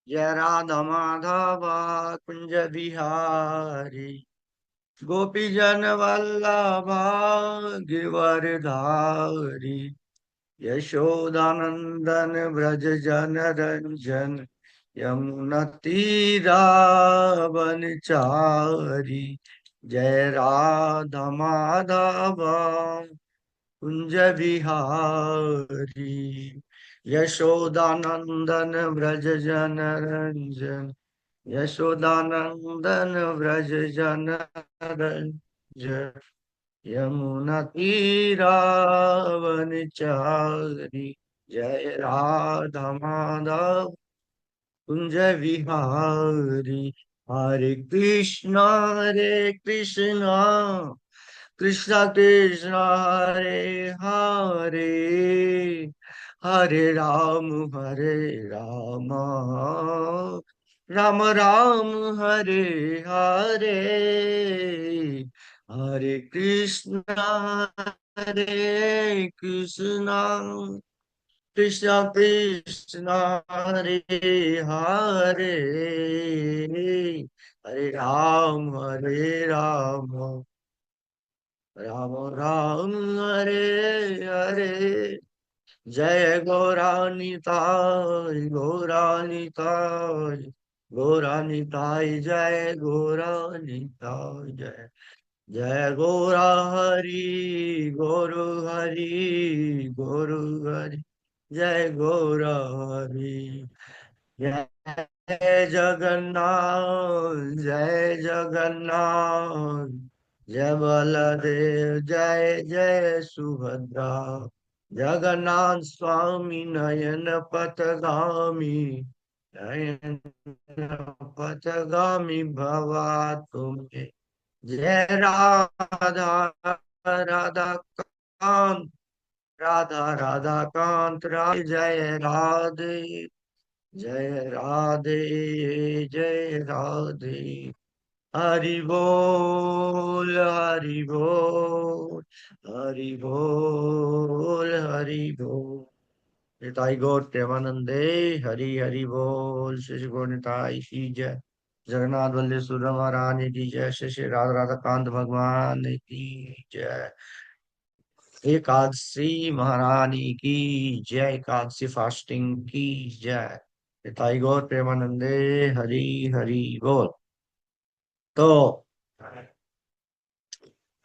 जय राधा माधव कुंज बिहारी गोपी जन वल्लभा गिरवरधारी यशोदानंदन व्रज जन रंजन यमुना तीरावनचारी। जय राधा माधव कुंज बिहारी यशोदानंदन व्रज जन रंजन यशोदानंदन व्रज जन रंजन यमुना तीरावनचारी। जय राधा माधव कुंज विहारी। हरे कृष्णा कृष्णा कृष्णा हरे हरे हरे राम राम राम हरे हरे। हरे कृष्णा कृष्णा कृष्णा हरे हरे हरे राम राम राम हरे हरे। जय गौरानिताय गौरानिताय जय गौरानिताय जय। जय गौरा हरि गुरु हरि जय गौरा हरि। जय जगन्नाथ जय बलदेव जय जय सुभद्रा। जगन्नाथ स्वामी नयन पथगामी नयन पथगामी भवा तुमे। जय राधा कांत राधा कांत जय राधे जय राधे जय राधे। हरि बोल हरि बोल हरि बोल हरि बोल। निताई गौर प्रेमानंदे हरि हरि बोल। श्री श्री गौर निताई की जय। जगन्नाथ बलदेव सुभद्रा महारानी की जय। श्री श्री राधा राधा कांत भगवान की जय। एकादशी महारानी की जय। एकादशी फास्टिंग की जय। निताई गौर प्रेमानंदे हरि हरि बोल। तो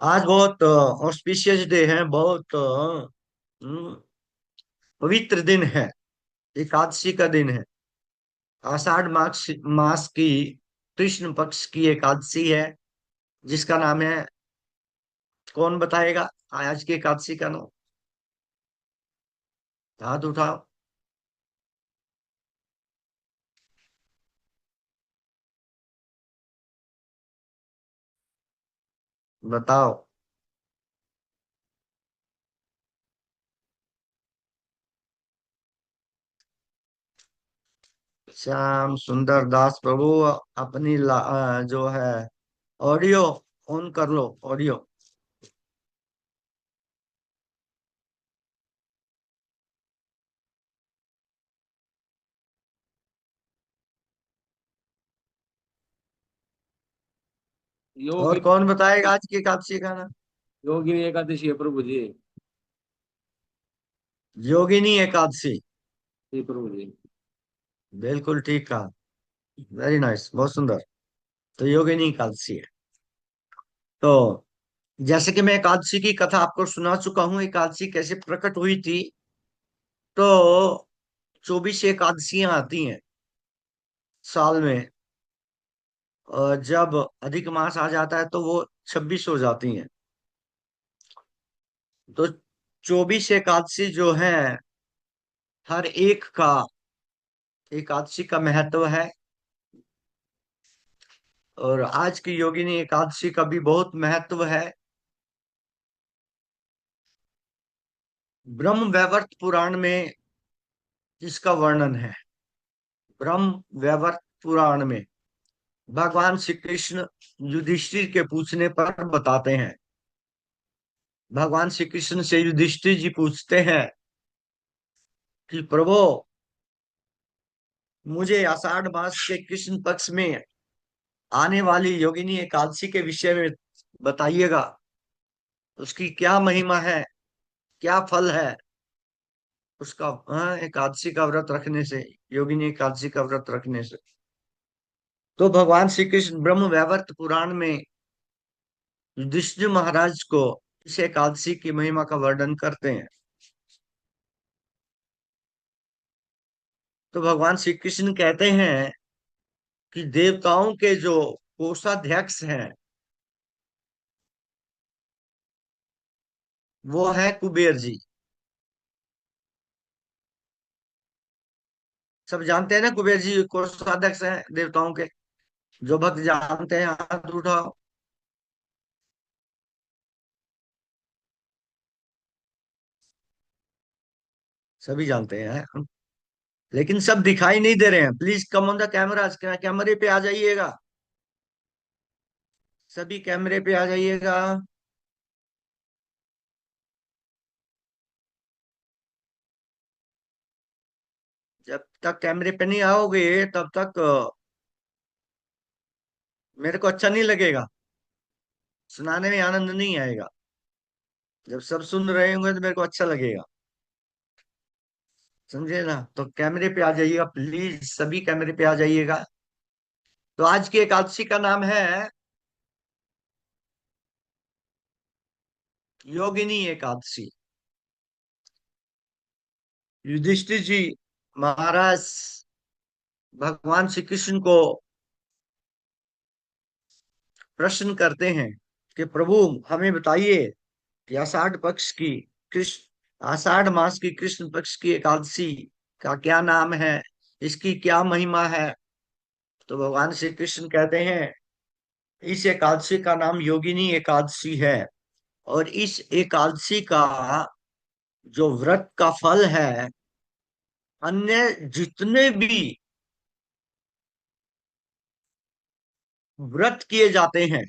आज बहुत ऑस्पिशियस डे है। बहुत पवित्र दिन है। एकादशी का दिन है। आषाढ़ मास की कृष्ण पक्ष की एकादशी है जिसका नाम है। कौन बताएगा आज की एकादशी का नाम? हाथ उठाओ। बताओ। श्याम सुंदर दास प्रभु अपनी जो है ऑडियो ऑन कर लो। ऑडियो। योगी और कौन बताएगा आज की एकादशी का नाम? योगिनी एकादशी है प्रभु जी। योगिनी एकादशी। जी प्रभु जी। बिल्कुल ठीक कहा। वेरी नाइस, बहुत सुंदर। तो योगिनी एकादशी है। तो जैसे कि मैं एकादशी की कथा आपको सुना चुका हूँ, एकादशी कैसे प्रकट हुई थी। तो 24 एकादशियां आती हैं साल में, और जब अधिक मास आ जाता है तो वो 26 हो जाती हैं। तो 24 एकादशी जो है, हर एक का एकादशी का महत्व है। और आज की योगिनी एकादशी का भी बहुत महत्व है। ब्रह्म वैवर्त पुराण में इसका वर्णन है। ब्रह्म वैवर्त पुराण में भगवान श्री कृष्ण युधिष्ठिर के पूछने पर बताते हैं। भगवान श्री कृष्ण से युधिष्ठिर जी पूछते हैं कि प्रभु, मुझे आषाढ़ मास के कृष्ण पक्ष में आने वाली योगिनी एकादशी के विषय में बताइएगा। उसकी क्या महिमा है, क्या फल है उसका, हाँ, एकादशी का व्रत रखने से, योगिनी एकादशी का व्रत रखने से। तो भगवान श्री कृष्ण ब्रह्म वैवर्त पुराण में युधिष्ठिर महाराज को इस एकादशी की महिमा का वर्णन करते हैं। तो भगवान श्री कृष्ण कहते हैं कि देवताओं के जो कोषाध्यक्ष हैं वो है कुबेर जी। सब जानते हैं ना, कुबेर जी कोषाध्यक्ष हैं देवताओं के। जो भक्त जानते हैं हाथ उठाओ। सभी जानते हैं, लेकिन सब दिखाई नहीं दे रहे हैं। Please come on the camera, कैमरे पे आ जाइएगा। सभी कैमरे पे आ जाइएगा। जब तक कैमरे पे नहीं आओगे तब तक मेरे को अच्छा नहीं लगेगा, सुनाने में आनंद नहीं आएगा। जब सब सुन रहे होंगे तो मेरे को अच्छा लगेगा। समझे ना? तो कैमरे पे आ जाइएगा प्लीज, सभी कैमरे पे आ जाइएगा। तो आज की एकादशी का नाम है योगिनी एकादशी। युधिष्ठिर जी महाराज भगवान श्री कृष्ण को प्रश्न करते हैं कि प्रभु हमें बताइए कि आषाढ़ पक्ष की कृष्ण आषाढ़ मास की कृष्ण पक्ष की एकादशी का क्या नाम है, इसकी क्या महिमा है। तो भगवान श्री कृष्ण कहते हैं इस एकादशी का नाम योगिनी एकादशी है। और इस एकादशी का जो व्रत का फल है, अन्य जितने भी व्रत किए जाते हैं,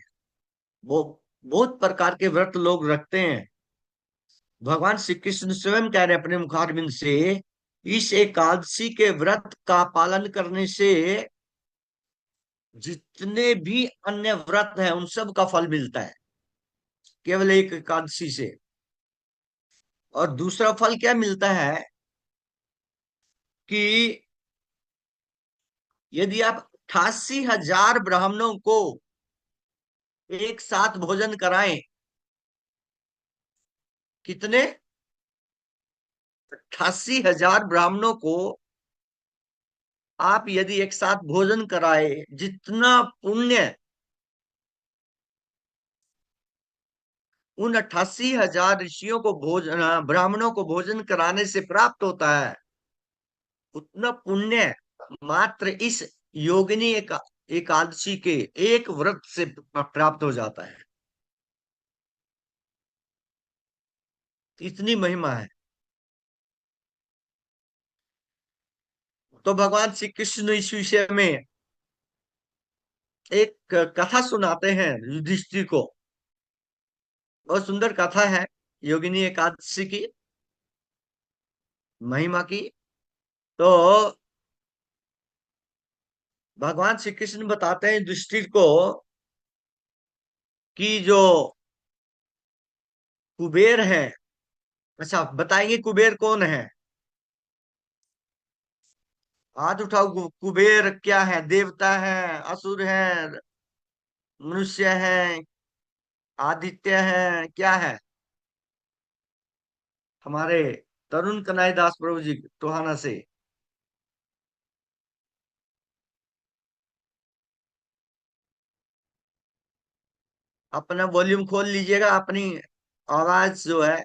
वो बहुत प्रकार के व्रत लोग रखते हैं। भगवान श्री कृष्ण स्वयं कह रहे हैं अपने मुखारबिंद से, इस एकादशी के व्रत का पालन करने से जितने भी अन्य व्रत हैं उन सब का फल मिलता है, केवल एक एकादशी से। और दूसरा फल क्या मिलता है कि यदि आप 88,000 ब्राह्मणों को एक साथ भोजन कराएं। कितने? 88,000 ब्राह्मणों को आप यदि एक साथ भोजन कराए, जितना पुण्य उन 88,000 ऋषियों को भोजन ब्राह्मणों को भोजन कराने से प्राप्त होता है, उतना पुण्य मात्र इस योगिनी एकादशी के एक व्रत से प्राप्त हो जाता है। इतनी महिमा है। तो भगवान श्री कृष्ण इस विषय में एक कथा सुनाते हैं युधिष्ठिर को। बहुत सुंदर कथा है योगिनी एकादशी की महिमा की। तो भगवान श्री कृष्ण बताते हैं युधिष्ठिर को कि जो कुबेर है, अच्छा बताएंगे कुबेर कौन है? हाथ उठाओ। कुबेर क्या है? देवता है, असुर है, मनुष्य है, आदित्य है, क्या है? हमारे तरुण कनाई दास प्रभु जी टोहाना से। अपना वॉल्यूम खोल लीजिएगा, अपनी आवाज जो है।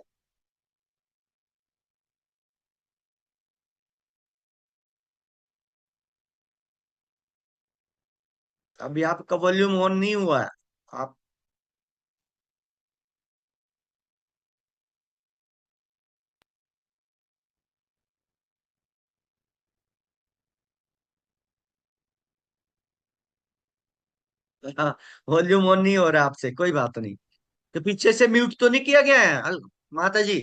अभी आपका वॉल्यूम ऑन नहीं हुआ है। आप वॉल्यूम ऑन नहीं हो रहा आपसे, कोई बात नहीं। तो पीछे से म्यूट तो नहीं किया गया है माता जी?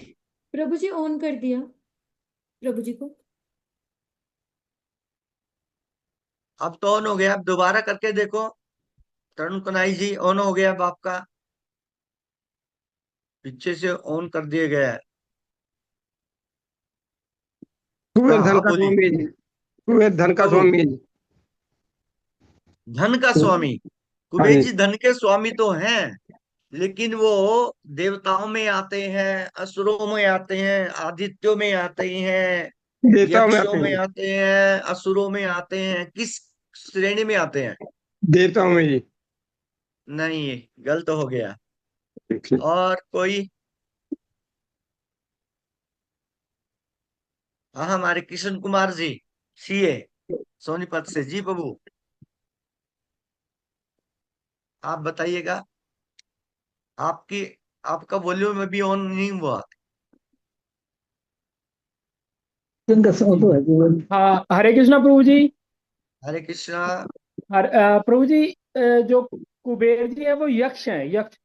प्रभु जी ऑन कर दिया प्रभु जी को। अब तो ऑन हो गया, अब दोबारा करके देखो। तरुण कनाई जी, ऑन हो गया अब आपका, पीछे से ऑन कर दिया गया है। कुबेर हाँ धन आप का बोलिए। स्वामी जी। कुबेर धन जी का प्रभु। स्वामी जी। धन का स्वामी। हाँ कुबेर जी। जी धन के स्वामी तो हैं, लेकिन वो देवताओं में आते हैं, असुरों में आते हैं, आदित्यों में आते हैं, देवताओं में यक्षों आते में हैं। आते हैं, असुरों में आते हैं, किस श्रेणी में आते हैं? देवताओं में जी। नहीं, गलत हो गया। ठीक। और कोई? हाँ, हमारे किशन कुमार जी, सीए, सोनीपत से। जी प्रभु, आप बताइएगा। आपकी आपका वॉल्यूम अभी ऑन नहीं हुआ। हाँ, हरे कृष्णा प्रभु जी। हरे कृष्णा। प्रभु जी, जो कुबेर जी है वो यक्ष हैं, यक्ष।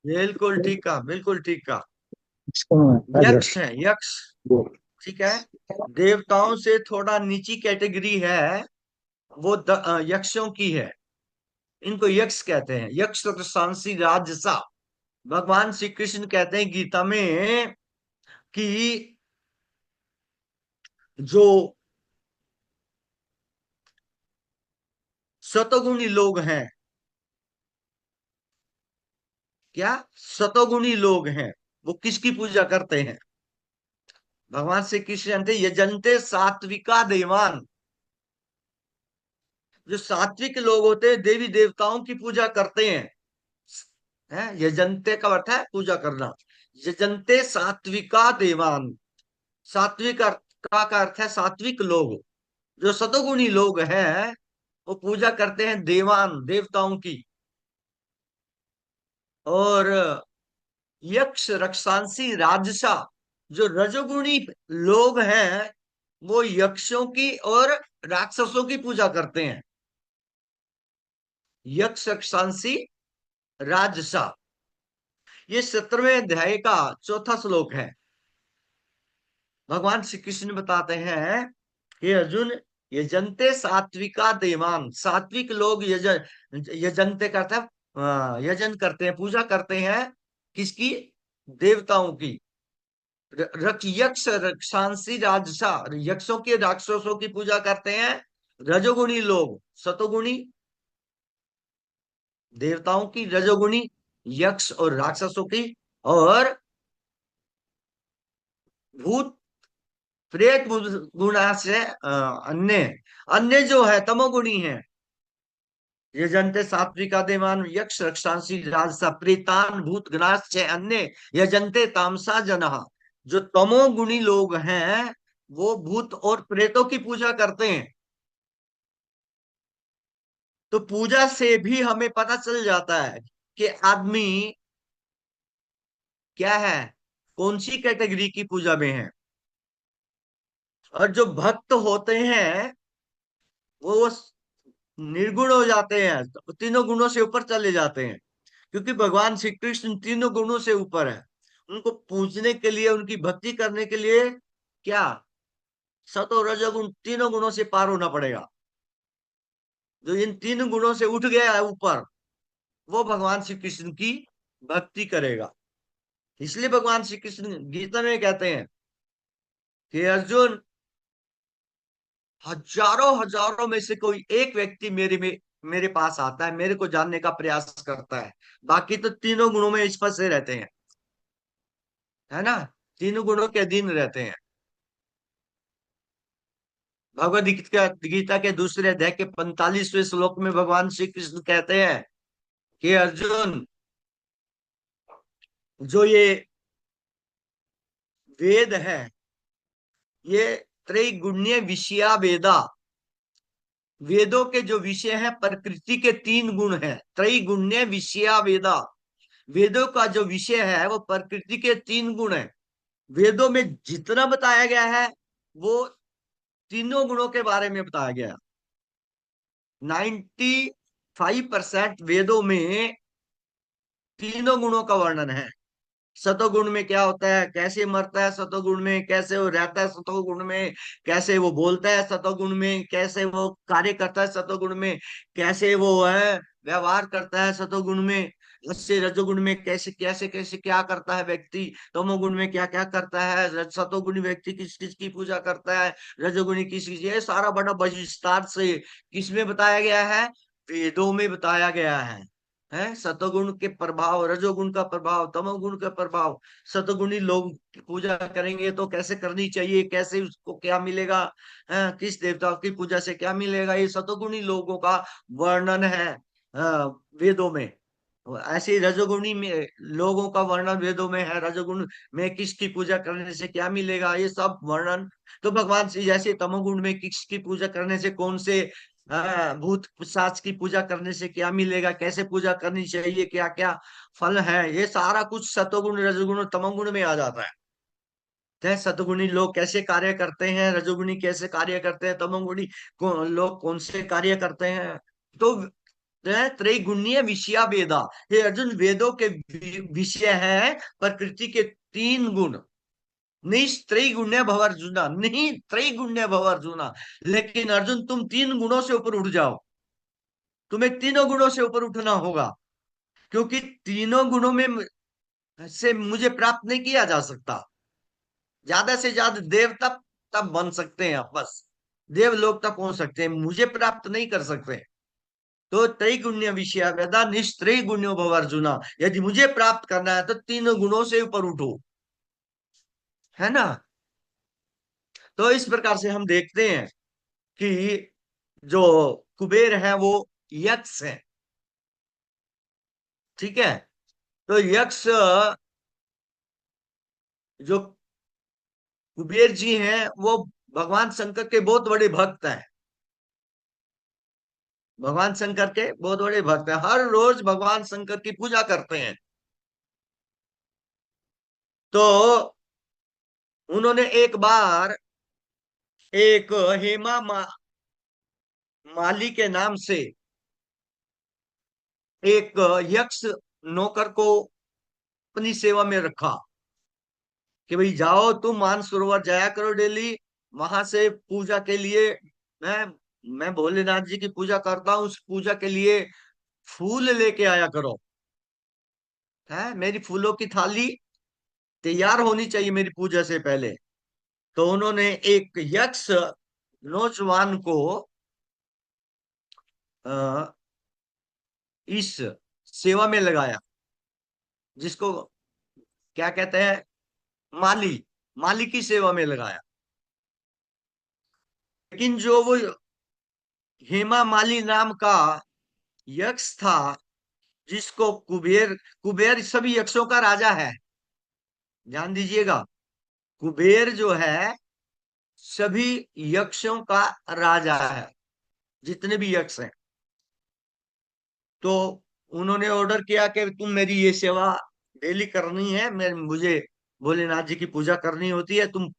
बिल्कुल ठीक कहा, बिल्कुल ठीक कहा। अच्छा। यक्ष है, यक्ष। ठीक है। देवताओं से थोड़ा नीची कैटेगरी है, वो यक्षों की है। इनको यक्ष कहते हैं, यक्ष सांसी राजसा। भगवान श्री कृष्ण कहते हैं गीता में कि जो सतोगुणी लोग हैं, क्या सतोगुणी लोग हैं, वो किसकी पूजा करते हैं? भगवान श्री कृष्ण जानते, यजंते सात्विका देवान। जो सात्विक लोग होते हैं, देवी देवताओं की पूजा करते हैं। यजंते का अर्थ है पूजा करना। यजंते सात्विका देवान। सात्विक का अर्थ है सात्विक लोग। जो सतोगुणी लोग हैं, वो पूजा करते हैं देवान, देवताओं की। और यक्ष रक्षांसी राजसा, जो रजोगुणी लोग हैं, वो यक्षों की और राक्षसों की पूजा करते हैं। यक्ष रक्षांसी राजसा। ये 17वें अध्याय का चौथा श्लोक है। भगवान श्री कृष्ण बताते हैं कि अर्जुन, यजंते सात्विका देवान। सात्विक लोग यजंते करते हैं, यजन करते हैं, पूजा करते हैं। किसकी? देवताओं की। यक्ष रक्षांसी राजसा, यक्षों के राक्षसों की पूजा करते हैं। रजोगुणी लोग, सतोगुणी देवताओं की, रजोगुणी यक्ष और राक्षसों की। और भूत प्रेत गुणा से अन्य, अन्य जो है तमोगुणी है। यजन्ते सात्विका देवान यक्ष रक्षांसी राजसा प्रेतान भूत गणाश्च अन्य यजन्ते तामसा जनः। जो तमोगुणी लोग हैं, वो भूत और प्रेतों की पूजा करते हैं। तो पूजा से भी हमें पता चल जाता है कि आदमी क्या है, कौन सी कैटेगरी की पूजा में है। और जो भक्त होते हैं, वो निर्गुण हो जाते हैं, तो तीनों गुणों से ऊपर चले जाते हैं। क्योंकि भगवान श्री कृष्ण तीनों गुणों से ऊपर है। उनको पूजने के लिए, उनकी भक्ति करने के लिए क्या, सतो रजोगुण तीनों गुणों से पार होना पड़ेगा। जो इन तीन गुणों से उठ गया है ऊपर, वो भगवान श्री कृष्ण की भक्ति करेगा। इसलिए भगवान श्री कृष्ण गीता में कहते हैं कि अर्जुन, हजारों हजारों में से कोई एक व्यक्ति मेरे पास आता है, मेरे को जानने का प्रयास करता है। बाकी तो तीनों गुणों में इस फंसे रहते हैं, है ना, तीनों गुणों के अधीन रहते हैं। भगवद गीता के दूसरे अध्याय के 45वें श्लोक में भगवान श्री कृष्ण कहते हैं कि अर्जुन, जो ये वेद है, ये त्रैगुण्य विषया वेदा। वेदों के जो विषय है, प्रकृति के तीन गुण हैं, त्रैगुण्य विषया वेदा। वेदों का जो विषय है, वो प्रकृति के तीन गुण है। वेदों में जितना बताया गया है, वो तीनों गुणों के बारे में बताया गया। 95% वेदों में तीनों गुणों का वर्णन है। सतोगुण में क्या होता है, कैसे मरता है सतोगुण में, कैसे वो रहता है सतोगुण में, कैसे वो बोलता है सतोगुण में, कैसे वो कार्य करता है सतोगुण में, कैसे वो है व्यवहार करता है सतोगुण में, उससे रजोगुण में कैसे कैसे कैसे क्या करता है व्यक्ति, तमोगुण में क्या क्या करता है, सतोगुणी व्यक्ति किस किस की पूजा करता है, रजोगुणी किस किस, ये सारा बड़ा विस्तार से किसमें बताया गया है, वेदों में बताया गया है सतोगुण के प्रभाव, रजोगुण का प्रभाव, तमोगुण का प्रभाव, सतोगुणी लोग की पूजा करेंगे तो कैसे करनी चाहिए, कैसे उसको क्या मिलेगा, है किस देवता की पूजा से क्या मिलेगा, ये सतोगुणी लोगों का वर्णन है वेदों में। ऐसे ही रजोगुणी में लोगों का वर्णन वेदों में है, रजोगुण में किसकी पूजा करने से क्या मिलेगा, ये सब वर्णन। तो भगवान से जैसे तमोगुण में किसकी पूजा करने से कौन से भूत पिशाच की पूजा करने से क्या मिलेगा, कैसे पूजा करनी चाहिए, क्या क्या फल है, ये सारा कुछ सतोगुण रजोगुण और तमोगुण में आ जाता है। सतोगुणी लोग कैसे कार्य करते हैं, रजोगुणी कैसे कार्य करते हैं, तमोगुणी लोग कौन से कार्य करते हैं। तो त्रैगुण्य विषया वेदा, ये अर्जुन वेदों के विषय है प्रकृति के तीन गुण। निस्त्रैगुण्य भव अर्जुना, नहीं त्रैगुण्य भव अर्जुना, लेकिन अर्जुन तुम तीन गुणों से ऊपर उठ जाओ, तुम्हें तीनों गुणों से ऊपर उठना होगा, क्योंकि तीनों गुणों में से मुझे प्राप्त नहीं किया जा सकता। ज्यादा से ज्यादा देव तब तब बन सकते हैं, बस देव लोग तक पहुंच सकते हैं, मुझे प्राप्त नहीं कर सकते। तो त्रैगुण्य विषय वेदा निस्त्रैगुण्यो भव अर्जुना, यदि मुझे प्राप्त करना है तो तीनों गुणों से ऊपर उठो, है ना। तो इस प्रकार से हम देखते हैं कि जो कुबेर है वो यक्ष है, ठीक है। तो यक्ष जो कुबेर जी हैं वो भगवान शंकर के बहुत बड़े भक्त हैं, भगवान शंकर के बहुत बड़े भक्त हैं, हर रोज भगवान शंकर की पूजा करते हैं। तो उन्होंने एक बार एक माली के नाम से एक यक्ष नौकर को अपनी सेवा में रखा कि भाई जाओ तुम मानसरोवर जाया करो डेली, वहां से पूजा के लिए मैं मैं भोलेनाथ जी की पूजा करता हूँ, उस पूजा के लिए फूल लेके आया करो, है मेरी फूलों की थाली तैयार होनी चाहिए मेरी पूजा से पहले। तो उन्होंने एक यक्ष नौजवान को अ, इस सेवा में लगाया, जिसको क्या कहते हैं, माली, माली की सेवा में लगाया। लेकिन जो वो हेमा माली नाम का यक्ष था, जिसको कुबेर, कुबेर सभी यक्षों का राजा है, ध्यान दीजिएगा, कुबेर जो है सभी यक्षों का राजा है, जितने भी यक्ष हैं। तो उन्होंने ऑर्डर किया कि तुम मेरी ये सेवा डेली करनी है, मैं मुझे भोलेनाथ जी की पूजा करनी होती है, तुम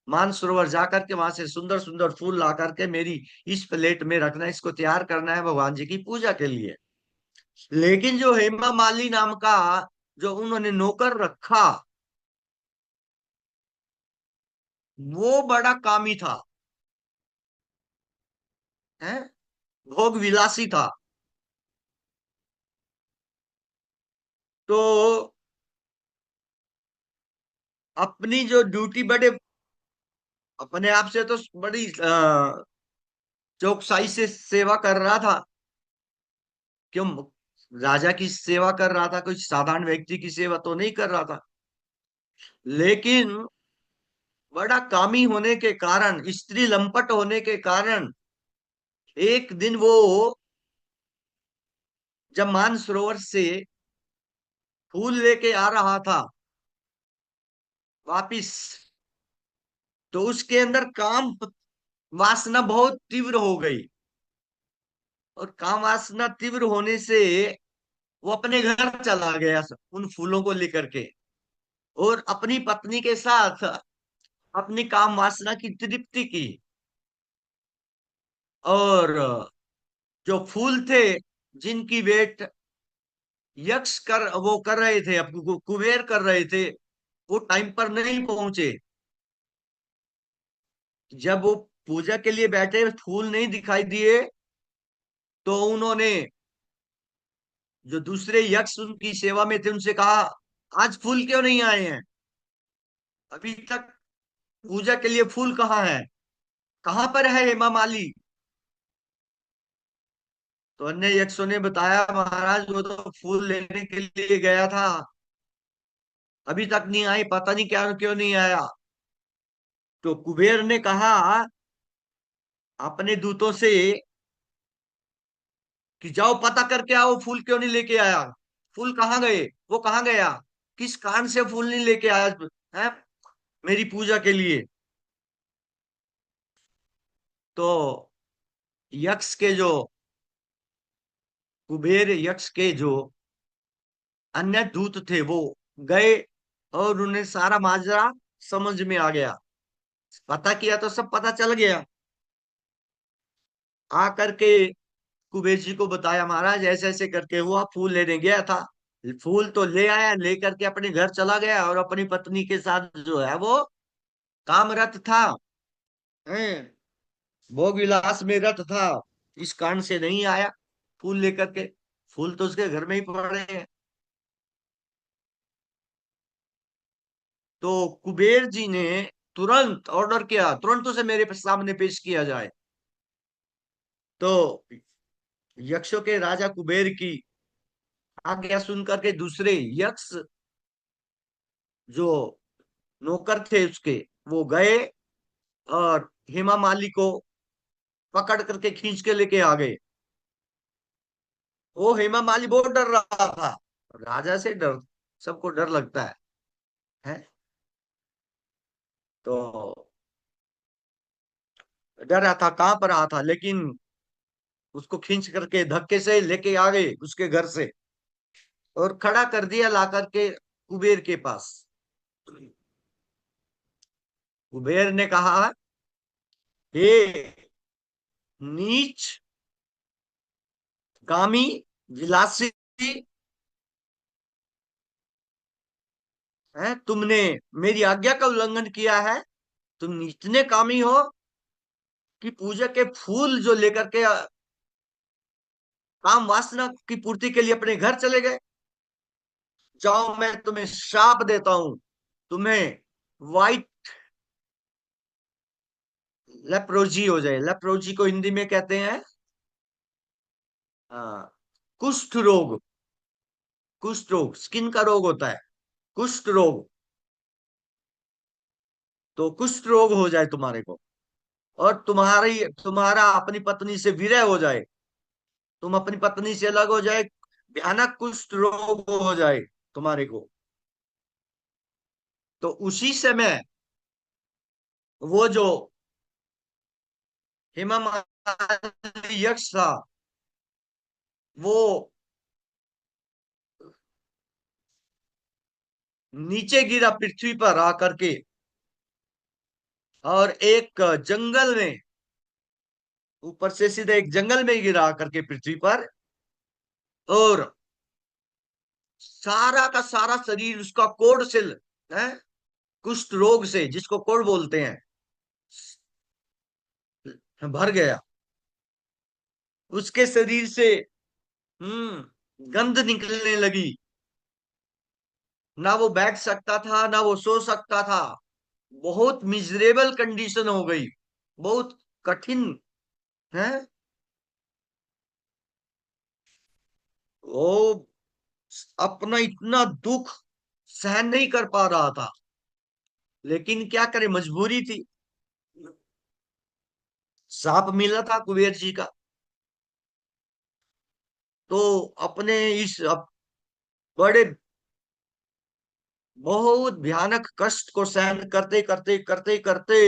मानसरोवर जा करके वहां से सुंदर सुंदर फूल ला करके मेरी इस प्लेट में रखना, इसको तैयार करना है भगवान जी की पूजा के लिए। लेकिन जो हेमा माली नाम का जो उन्होंने नौकर रखा, वो बड़ा कामी था, है भोग विलासी था। तो अपनी जो ड्यूटी बड़े अपने आप से तो बड़ी चौकसाई से सेवा कर रहा था, क्यों, राजा की सेवा कर रहा था, कोई साधारण व्यक्ति की सेवा तो नहीं कर रहा था। लेकिन बड़ा कामी होने के कारण, स्त्री लंपट होने के कारण, एक दिन वो जब मानसरोवर से फूल लेके आ रहा था वापिस, तो उसके अंदर काम वासना बहुत तीव्र हो गई, और काम वासना तीव्र होने से वो अपने घर चला गया उन फूलों को लेकर के, और अपनी पत्नी के साथ अपनी काम वासना की तृप्ति की। और जो फूल थे जिनकी वेट यक्ष वो कर रहे थे, अब कुबेर कर रहे थे, वो टाइम पर नहीं पहुंचे। जब वो पूजा के लिए बैठे, फूल नहीं दिखाई दिए, तो उन्होंने, जो दूसरे यक्ष उनकी सेवा में थे, उनसे कहा, आज फूल क्यों नहीं आए हैं? अभी तक पूजा के लिए फूल कहाँ है? कहाँ पर है हेमा माली? तो अन्य यक्षों ने बताया, महाराज वो तो फूल लेने के लिए गया था, अभी तक नहीं आई, पता नहीं क्या क्यों नहीं आया। तो कुबेर ने कहा अपने दूतों से कि जाओ पता करके आओ, फूल क्यों नहीं लेके आया, फूल कहाँ गए, वो कहाँ गया, किस कारण से फूल नहीं लेके आया है मेरी पूजा के लिए। तो यक्ष के जो कुबेर यक्ष के जो अन्य दूत थे, वो गए और उन्हें सारा माजरा समझ में आ गया। पता किया तो सब पता चल गया। आकर के कुबेर जी को बताया, महाराज ऐसे ऐसे करके हुआ, फूल लेने गया था, फूल तो ले आया, लेकर के अपने घर चला गया और अपनी पत्नी के साथ जो है वो कामरत था, हैं, भोग विलास में रत था, इस कारण से नहीं आया फूल लेकर के। फूल तो उसके घर में ही पड़े हैं। तो कुबेर जी ने तुरंत ऑर्डर किया, तुरंत उसे मेरे सामने पेश किया जाए। तो यक्षों के राजा कुबेर की आज्ञा सुन करके दूसरे यक्ष जो नौकर थे उसके, वो गए और हेमा माली को पकड़ करके खींच के लेके आ गए। वो हेमा माली बहुत डर रहा था, राजा से डर, सबको डर लगता है? तो डर रहा था, कहाँ पर रहा था, लेकिन उसको खींच करके धक्के से लेके आ गए उसके घर से और खड़ा कर दिया ला करके कुबेर के पास। कुबेर ने कहा, हे नीच, कामी, विलासी, है, तुमने मेरी आज्ञा का उल्लंघन किया है। तुम इतने कामी हो कि पूजा के फूल जो लेकर के काम वासना की पूर्ति के लिए अपने घर चले गए। जाओ, मैं तुम्हें श्राप देता हूं, तुम्हें वाइट लेप्रोजी हो जाए। लेप्रोजी को हिंदी में कहते हैं हाँ, कुष्ठ रोग। कुष्ठ रोग स्किन का रोग होता है, कुष्ठ रोग। तो कुष्ठ रोग हो जाए तुम्हारे को, और तुम्हारा अपनी पत्नी से विरह हो जाए, तुम अपनी पत्नी से अलग हो जाए, भयानक कुष्ठ रोग हो जाए तुम्हारे को। तो उसी समय वो जो हेमा मालिनी यक्ष था, वो नीचे गिरा पृथ्वी पर आकर के, और एक जंगल में, ऊपर से सीधे एक जंगल में गिरा आकर के पृथ्वी पर, और सारा का सारा शरीर उसका कोढ़ से है, कुष्ठ रोग से, जिसको कोढ़ बोलते हैं, भर गया। उसके शरीर से गंध निकलने लगी, ना वो बैठ सकता था ना वो सो सकता था। बहुत मिजरेबल कंडीशन हो गई, बहुत कठिन है। वो अपना इतना दुख सहन नहीं कर पा रहा था, लेकिन क्या करे, मजबूरी थी। साप मिला था कुबेर जी का, तो अपने इस बड़े बहुत भयानक कष्ट को सहन करते करते करते करते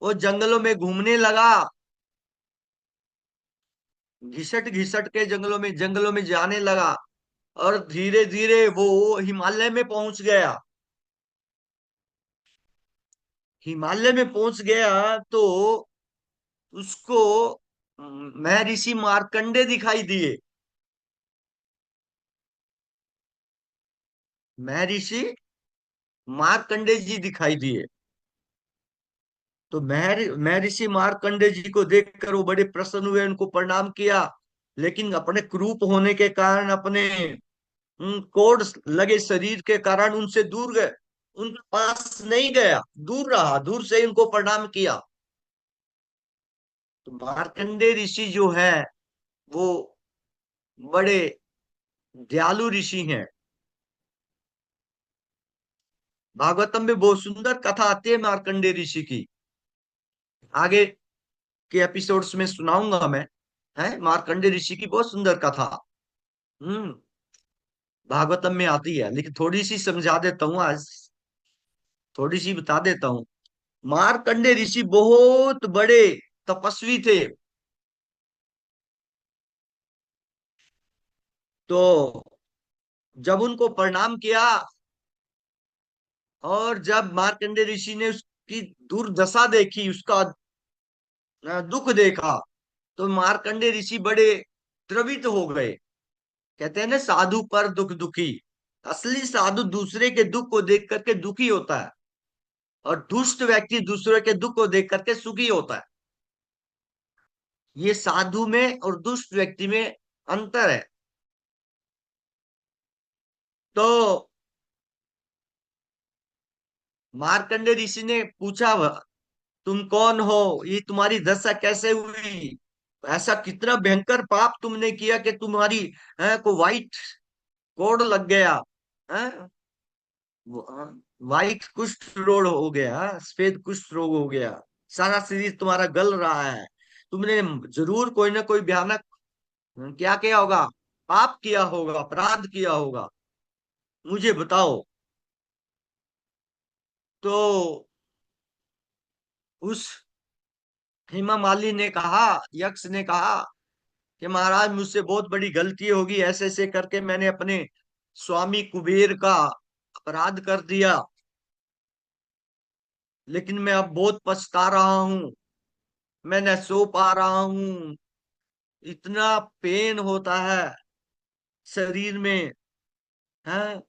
वो जंगलों में घूमने लगा। घिसट घिसट के जंगलों में जाने लगा, और धीरे धीरे वो हिमालय में पहुंच गया। हिमालय में पहुंच गया तो उसको महर्षि मार्कंडे दिखाई दिए। महर्षि मार्कंडे जी दिखाई दिए। तो महर्षि मार्कंडे जी को देखकर वो बड़े प्रसन्न हुए, उनको प्रणाम किया। लेकिन अपने क्रूप होने के कारण, अपने कोड लगे शरीर के कारण उनसे दूर गए, उनके पास नहीं गया, दूर रहा, दूर से उनको प्रणाम किया। तो मार्कंडे ऋषि जो है वो बड़े दयालु ऋषि हैं। भागवतम में बहुत सुंदर कथा आती है मार्कंडे ऋषि की, आगे के एपिसोड्स में सुनाऊंगा मैं। है मार्कंडे ऋषि की बहुत सुंदर कथा। हम्म भागवतम में आती है, लेकिन थोड़ी सी समझा देता हूँ आज, थोड़ी सी बता देता हूँ। मार्कंडे ऋषि बहुत बड़े तपस्वी थे। तो जब उनको प्रणाम किया, और जब मार्कंडे ऋषि ने उसकी दुर्दशा देखी, उसका दुख देखा, तो मार्कंडे ऋषि बड़े द्रवित हो गए। कहते हैं ना, साधु पर दुख दुखी। असली साधु दूसरे के दुख को देख करके दुखी होता है, और दुष्ट व्यक्ति दूसरे के दुख को देख करके सुखी होता है। ये साधु में और दुष्ट व्यक्ति में अंतर है। तो मार्कंडे ऋषि ने पूछा, तुम कौन हो, ये तुम्हारी दशा कैसे हुई, ऐसा कितना भयंकर पाप तुमने किया कि तुम्हारी को व्हाइट कोड लग गया है, व्हाइट कुष्ठ रोग हो गया, सफेद कुष्ठ रोग हो गया, सारा शरीर तुम्हारा गल रहा है। तुमने जरूर कोई ना कोई भयानक क्या किया होगा, पाप किया होगा, अपराध किया होगा, मुझे बताओ। तो उस हेमा मालिनी ने कहा, यक्ष ने कहा कि महाराज, मुझसे बहुत बड़ी गलती होगी, ऐसे ऐसे करके मैंने अपने स्वामी कुबेर का अपराध कर दिया, लेकिन मैं अब बहुत पछता रहा हूं, मैं न सो पा रहा हूं, इतना पेन होता है शरीर में, है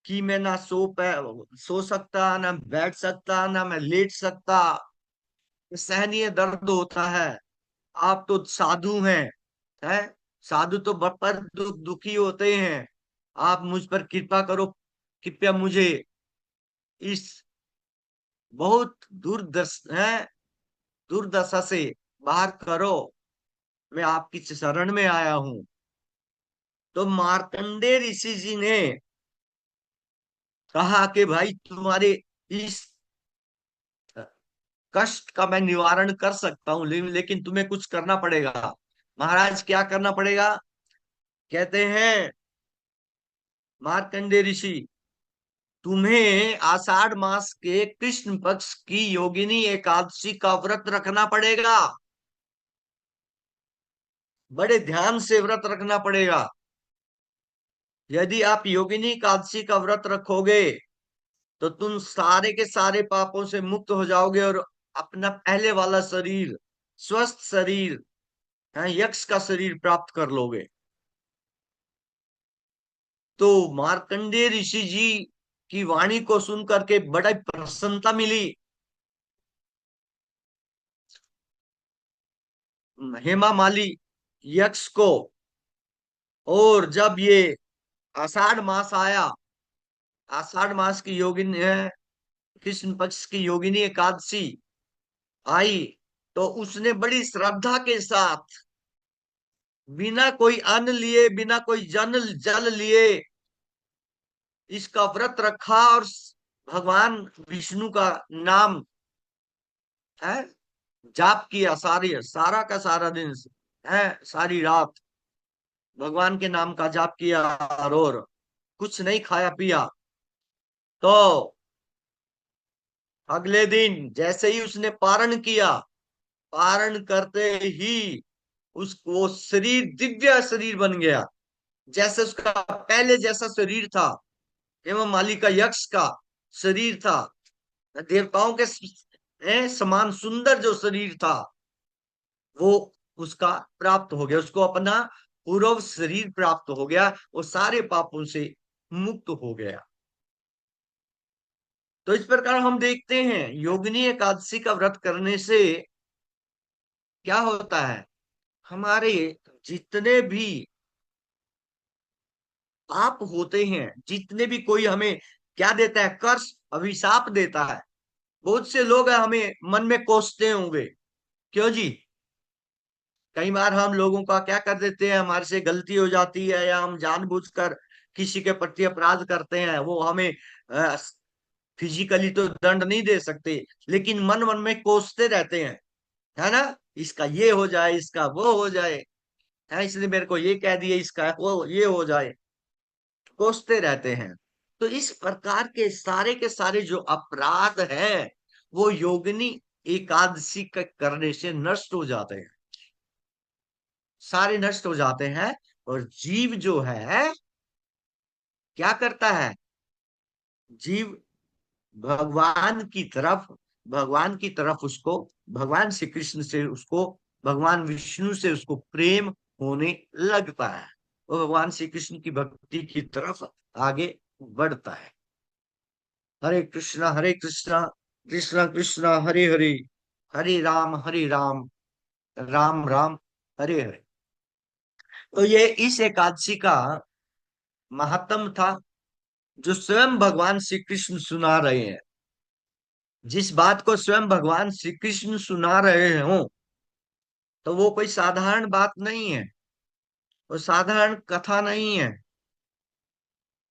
कि मैं ना सो सकता, ना बैठ सकता, ना मैं लेट सकता, सहनीय दर्द होता है। आप तो साधु हैं, साधु तो पर दुखी होते हैं, आप मुझ पर कृपा करो, कृपया मुझे इस बहुत दुर्दशा से बाहर करो, मैं आपकी शरण में आया हूं। तो मार्कंडे ऋषि जी ने कहा कि भाई, तुम्हारे इस कष्ट का मैं निवारण कर सकता हूं, लेकिन तुम्हें कुछ करना पड़ेगा। महाराज, क्या करना पड़ेगा? कहते हैं मार्कंडे ऋषि, तुम्हें आषाढ़ मास के कृष्ण पक्ष की योगिनी एकादशी का व्रत रखना पड़ेगा, बड़े ध्यान से व्रत रखना पड़ेगा। यदि आप योगिनी एकादशी का व्रत रखोगे तो तुम सारे के सारे पापों से मुक्त हो जाओगे, और अपना पहले वाला शरीर, स्वस्थ शरीर, यक्ष का शरीर प्राप्त कर लोगे। तो मार्कंडेय ऋषि जी की वाणी को सुनकर के बड़ा प्रसन्नता मिली। हेमा माली यक्ष को, और जब ये आषाढ़ मास आया, आषाढ़ मास की योगिनी है, कृष्ण पक्ष की योगिनी एकादशी आई, तो उसने बड़ी श्रद्धा के साथ, बिना कोई अन्न लिए, बिना कोई जल लिए, इसका व्रत रखा, और भगवान विष्णु का नाम है जाप किया, सारा का सारा दिन है, सारी रात भगवान के नाम का जाप किया, और कुछ नहीं खाया पिया। तो अगले दिन जैसे ही उसने पारण किया, पारण करते ही उसको शरीर, दिव्य शरीर बन गया, जैसे उसका पहले जैसा शरीर था, एवं माली का यक्ष का शरीर था, देवताओं के समान सुंदर जो शरीर था, वो उसका प्राप्त हो गया, उसको अपना पूर्व शरीर प्राप्त हो गया, वो सारे पापों से मुक्त हो गया। तो इस प्रकार हम देखते हैं योगिनी एकादशी का व्रत करने से क्या होता है, हमारे जितने भी पाप होते हैं, जितने भी कोई हमें क्या देता है, कर्ष अभिशाप देता है। बहुत से लोग हमें मन में कोसते होंगे, क्यों जी? कई बार हम लोगों का क्या कर देते हैं, हमारे से गलती हो जाती है या हम जानबूझकर किसी के प्रति अपराध करते हैं, वो हमें फिजिकली तो दंड नहीं दे सकते, लेकिन मन मन में कोसते रहते हैं, है ना? इसका ये हो जाए, इसका वो हो जाए, है इसने मेरे को ये कह दिया, इसका वो ये हो जाए, कोसते रहते हैं। तो इस प्रकार के सारे जो अपराध हैं वो योगिनी एकादशी के करने से नष्ट हो जाते हैं, सारे नष्ट हो जाते हैं। और जीव जो है क्या करता है, जीव भगवान की तरफ उसको, भगवान श्री कृष्ण से उसको, भगवान विष्णु से उसको प्रेम होने लगता है, वो भगवान श्री कृष्ण की भक्ति की तरफ आगे बढ़ता है। हरे कृष्णा कृष्णा कृष्णा हरे हरे, हरे राम राम राम हरे हरे। तो ये इस एकादशी का महात्म था, जो स्वयं भगवान श्री कृष्ण सुना रहे हैं। जिस बात को स्वयं भगवान श्री कृष्ण सुना रहे हो, तो वो कोई साधारण बात नहीं है, वो साधारण कथा नहीं है,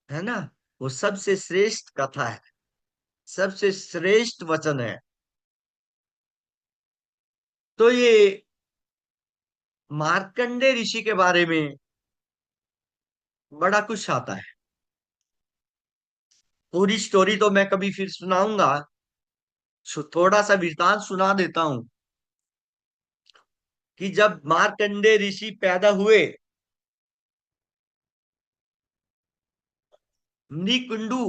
है ना? वो सबसे श्रेष्ठ कथा है, सबसे श्रेष्ठ वचन है। तो ये मार्कंडे ऋषि के बारे में बड़ा कुछ आता है। पूरी स्टोरी तो मैं कभी फिर सुनाऊंगा, थोड़ा सा वृतांत सुना देता हूं कि जब मार्कंडे ऋषि पैदा हुए, मृकुंडू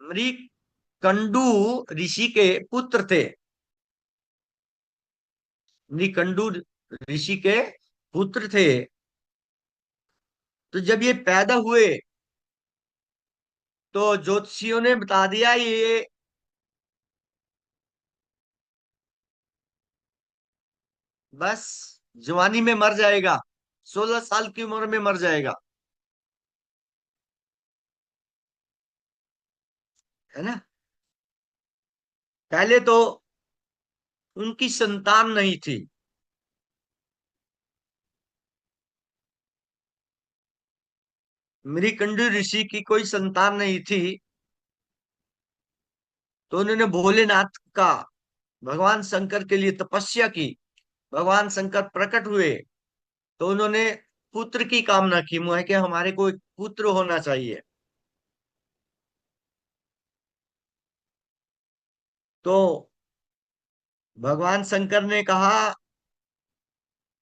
मृकंडू ऋषि के पुत्र थे, मृकंडू ऋषि के पुत्र थे। तो जब ये पैदा हुए तो ज्योतिषियों ने बता दिया ये बस जवानी में मर जाएगा, 16 साल की उम्र में मर जाएगा, है ना? पहले तो उनकी संतान नहीं थी, मृकंडू ऋषि की कोई संतान नहीं थी। तो उन्होंने भोलेनाथ का, भगवान शंकर के लिए तपस्या की। भगवान शंकर प्रकट हुए तो उन्होंने पुत्र की कामना की, मुझे कि हमारे को एक पुत्र होना चाहिए। तो भगवान शंकर ने कहा,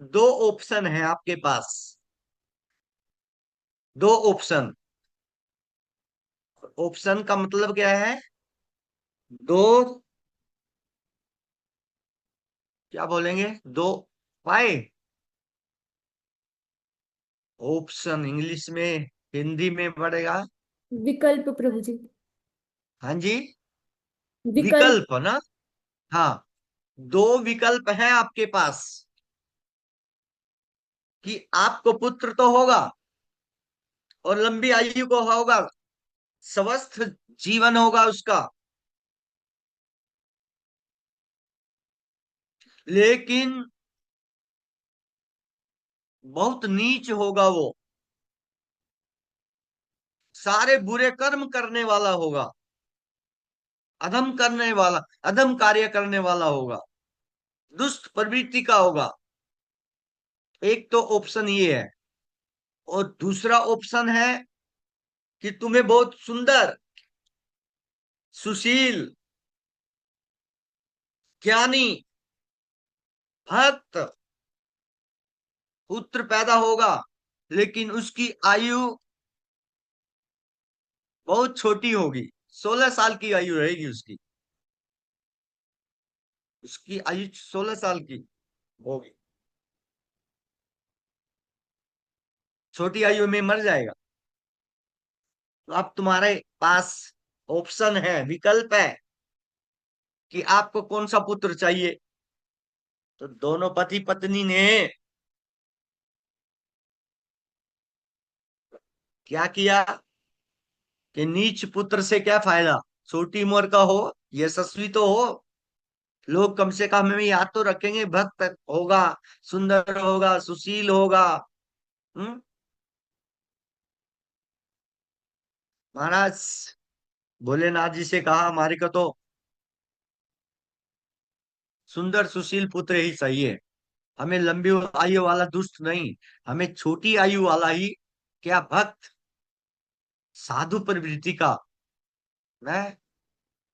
दो ऑप्शन है आपके पास, दो ऑप्शन। ऑप्शन का मतलब क्या है? दो, क्या बोलेंगे, दो पाए। ऑप्शन इंग्लिश में, हिंदी में पड़ेगा। विकल्प प्रभु जी। हाँ जी, विकल्प। विकल्प ना। हाँ, दो विकल्प हैं आपके पास कि आपको पुत्र तो होगा और लंबी आयु को होगा, स्वस्थ जीवन होगा उसका, लेकिन बहुत नीच होगा वो, सारे बुरे कर्म करने वाला होगा, अधम कार्य करने वाला होगा, दुष्ट प्रवृत्ति का होगा। एक तो ऑप्शन ये है। और दूसरा ऑप्शन है कि तुम्हें बहुत सुंदर, सुशील, ज्ञानी, भक्त पुत्र पैदा होगा, लेकिन उसकी आयु बहुत छोटी होगी, 16 साल की आयु रहेगी उसकी, उसकी आयु 16 साल की होगी, छोटी आयु में मर जाएगा। तो अब तुम्हारे पास ऑप्शन है, विकल्प है कि आपको कौन सा पुत्र चाहिए। तो दोनों पति पत्नी ने क्या किया कि नीच पुत्र से क्या फायदा, छोटी उम्र का हो, यशस्वी तो हो, लोग कम से कम हमें याद तो रखेंगे, भक्त होगा, सुंदर होगा, सुशील होगा। हम्म। महाराज भोलेनाथ जी से कहा हमारे को तो सुंदर सुशील पुत्र ही चाहिए, हमें लंबी आयु वाला दुष्ट नहीं, हमें छोटी आयु वाला ही क्या भक्त साधु प्रवृत्ति का मैं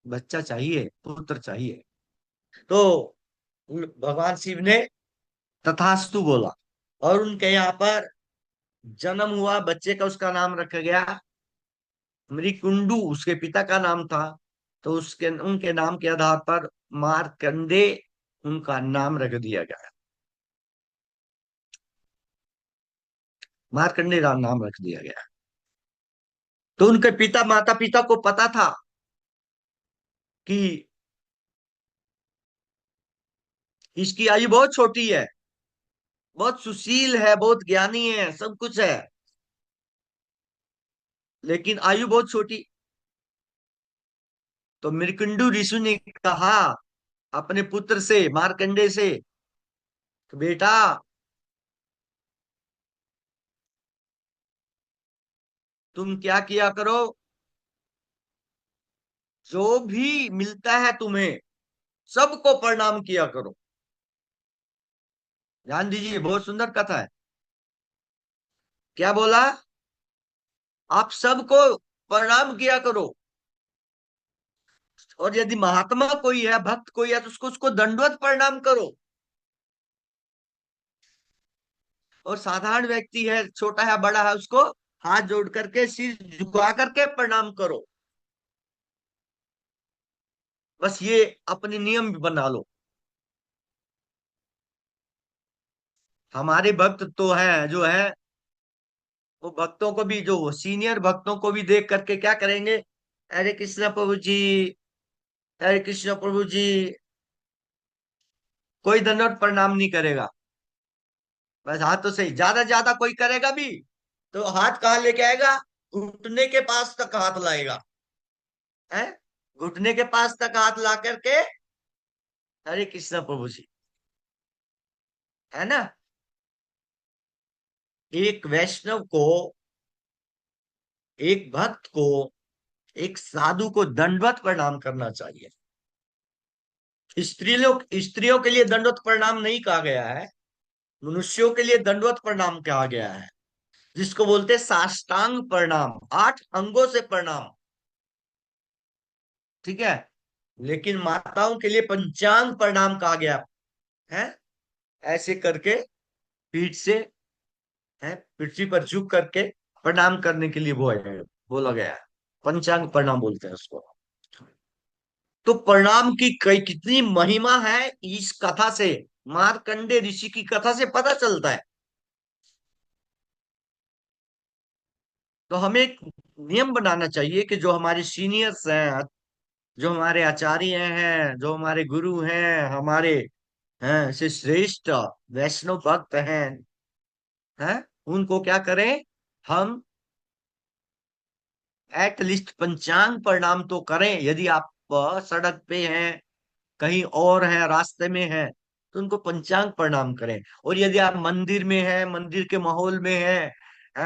बच्चा चाहिए, पुत्र चाहिए। तो भगवान शिव ने तथास्तु बोला, और उनके यहाँ पर जन्म हुआ बच्चे का, उसका नाम रखा गया मृकुंडू, उसके पिता का नाम था। तो उसके उनके नाम के आधार पर मार्कंडे उनका नाम रख दिया गया, मार्कंडे नाम रख दिया गया। तो उनके पिता माता पिता को पता था कि इसकी आयु बहुत छोटी है, बहुत सुशील है, बहुत ज्ञानी है, सब कुछ है, लेकिन आयु बहुत छोटी। तो मृकुंडू ऋषि ने कहा अपने पुत्र से मार्कंडे से कि बेटा तुम क्या किया करो, जो भी मिलता है तुम्हें सबको प्रणाम किया करो। ध्यान दीजिए, बहुत सुंदर कथा है। क्या बोला, आप सबको प्रणाम किया करो, और यदि महात्मा कोई है, भक्त कोई है, तो उसको उसको दंडवत प्रणाम करो, और साधारण व्यक्ति है, छोटा है बड़ा है, उसको हाथ जोड़ करके सिर झुका करके प्रणाम करो। बस ये अपने नियम भी बना लो। हमारे भक्त तो हैं जो है, वो भक्तों को भी, जो सीनियर भक्तों को भी देख करके क्या करेंगे, हरे कृष्ण प्रभु जी, हरे कृष्ण प्रभु जी, कोई दंडवत प्रणाम नहीं करेगा। बस हाथों से ही, ज्यादा कोई करेगा भी तो हाथ कहाँ लेके आएगा, घुटने के पास तक हाथ लाएगा, है, घुटने के पास तक हाथ ला करके हरे कृष्ण प्रभु जी, है ना। एक वैष्णव को, एक भक्त को, एक साधु को दंडवत प्रणाम करना चाहिए। स्त्रियों के लिए दंडवत प्रणाम नहीं कहा गया है, मनुष्यों के लिए दंडवत प्रणाम कहा गया है, जिसको बोलते हैं साष्टांग प्रणाम, 8 अंगों से प्रणाम, ठीक है। लेकिन माताओं के लिए पंचांग प्रणाम कहा गया है, ऐसे करके पीठ से, है, पृथ्वी पर झुक करके प्रणाम करने के लिए बोला गया है, पंचांग प्रणाम बोलते हैं उसको। तो प्रणाम की कई कितनी महिमा है इस कथा से, मार्कंडे ऋषि की कथा से पता चलता है। तो हमें एक नियम बनाना चाहिए कि जो हमारे सीनियर्स हैं, जो हमारे आचार्य हैं, जो हमारे गुरु हैं, हमारे हैं से श्रेष्ठ वैष्णव भक्त हैं, उनको क्या करें, हम एटलीस्ट पंचांग प्रणाम तो करें। यदि आप सड़क पे हैं, कहीं और हैं, रास्ते में हैं, तो उनको पंचांग प्रणाम करें। और यदि आप मंदिर में हैं, मंदिर के माहौल में हैं,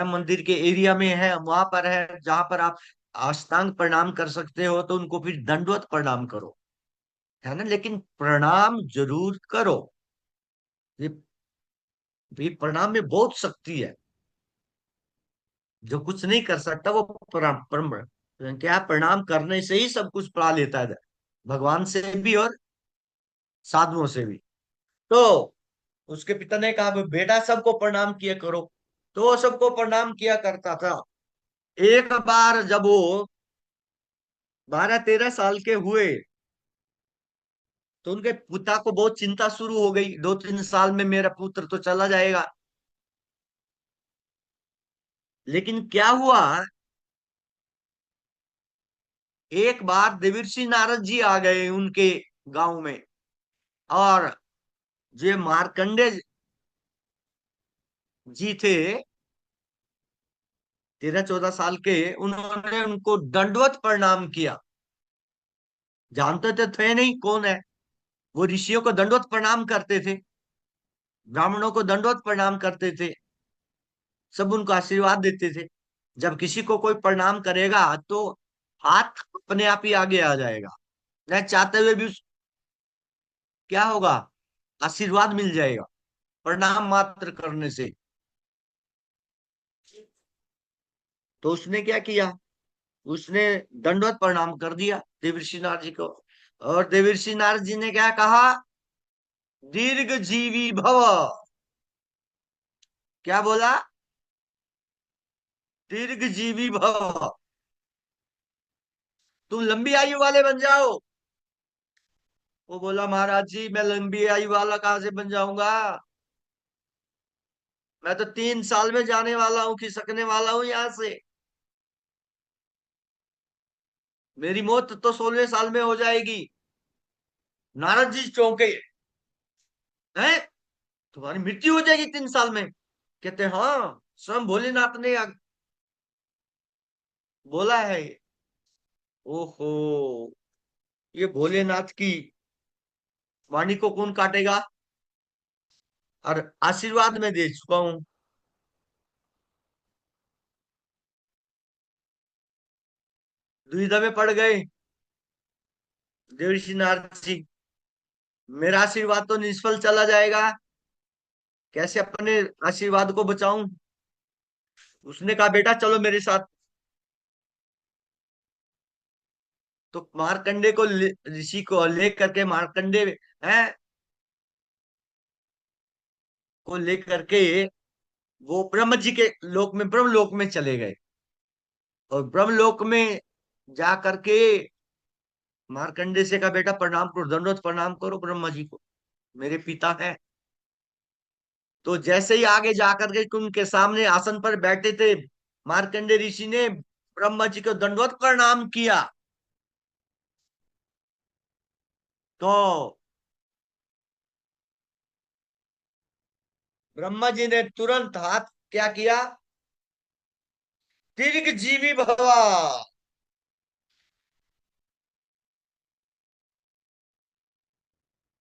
मंदिर के एरिया में हैं, वहां पर है जहां पर आप अष्टांग प्रणाम कर सकते हो, तो उनको फिर दंडवत प्रणाम करो, है ना, लेकिन प्रणाम जरूर करो। ये ये प्रणाम में बहुत शक्ति है। जो कुछ नहीं कर सकता वो क्या प्रणाम करने से ही सब कुछ पा लेता है, भगवान से भी और साधुओं से भी। तो उसके पिता ने कहा बेटा सबको प्रणाम किया करो, तो वो सबको प्रणाम किया करता था। एक बार जब वो 12-13 साल के हुए, तो उनके पिता को बहुत चिंता शुरू हो गई, 2-3 साल में मेरा पुत्र तो चला जाएगा। लेकिन क्या हुआ, एक बार देवर्षि नारद जी आ गए उनके गांव में। और जो मार्कंडे जी थे, 13-14 साल के, उन्होंने उनको दंडवत प्रणाम किया। जानते तो थे नहीं कौन है। वो ऋषियों को दंडवत प्रणाम करते थे, ब्राह्मणों को दंडवत प्रणाम करते थे, सब उनको आशीर्वाद देते थे। जब किसी को कोई प्रणाम करेगा तो हाथ अपने आप ही आगे आ जाएगा, न चाहते हुए भी क्या होगा, आशीर्वाद मिल जाएगा प्रणाम मात्र करने से। तो उसने क्या किया, उसने दंडवत प्रणाम कर दिया देवर्षि नारद जी को। और देवर्षि नारद जी ने क्या कहा, दीर्घ जीवी भव। क्या बोला, दीर्घ जीवी भव, तुम लंबी आयु वाले बन जाओ। वो बोला, महाराज जी मैं लंबी आयु वाला कहां से बन जाऊंगा, मैं तो 3 साल में जाने वाला हूं, खिसकने वाला हूं यहां से। मेरी मौत तो 16वें साल में हो जाएगी। नारद जी चौंके, हैं, तुम्हारी मृत्यु हो जाएगी 3 साल में? कहते हाँ, स्वयं भोलेनाथ ने बोला है। ओहो, ये भोलेनाथ की वाणी को कौन काटेगा। और आशीर्वाद में दे चुका हूं। दुविधा में पड़ गए देवर्षि नारद जी, मेरा आशीर्वाद तो निष्फल चला जाएगा, कैसे अपने आशीर्वाद को बचाऊं। उसने कहा, बेटा चलो मेरे साथ। तो मार्कंडे को ऋषि को लेकर के, मार्कंडे है को लेकर के वो ब्रह्म जी के लोक में, ब्रह्म लोक में चले गए। और ब्रह्म लोक में जा करके मार्कंडे से कहा, बेटा प्रणाम करो, दंडवत प्रणाम करो ब्रह्मा जी को, मेरे पिता हैं। तो जैसे ही आगे जाकर के उनके सामने आसन पर बैठे थे, मार्कंडे ऋषि ने ब्रह्मा जी को दंडवत प्रणाम किया। तो ब्रह्मा जी ने तुरंत हाथ क्या किया, दीर्घ जीवी भवा।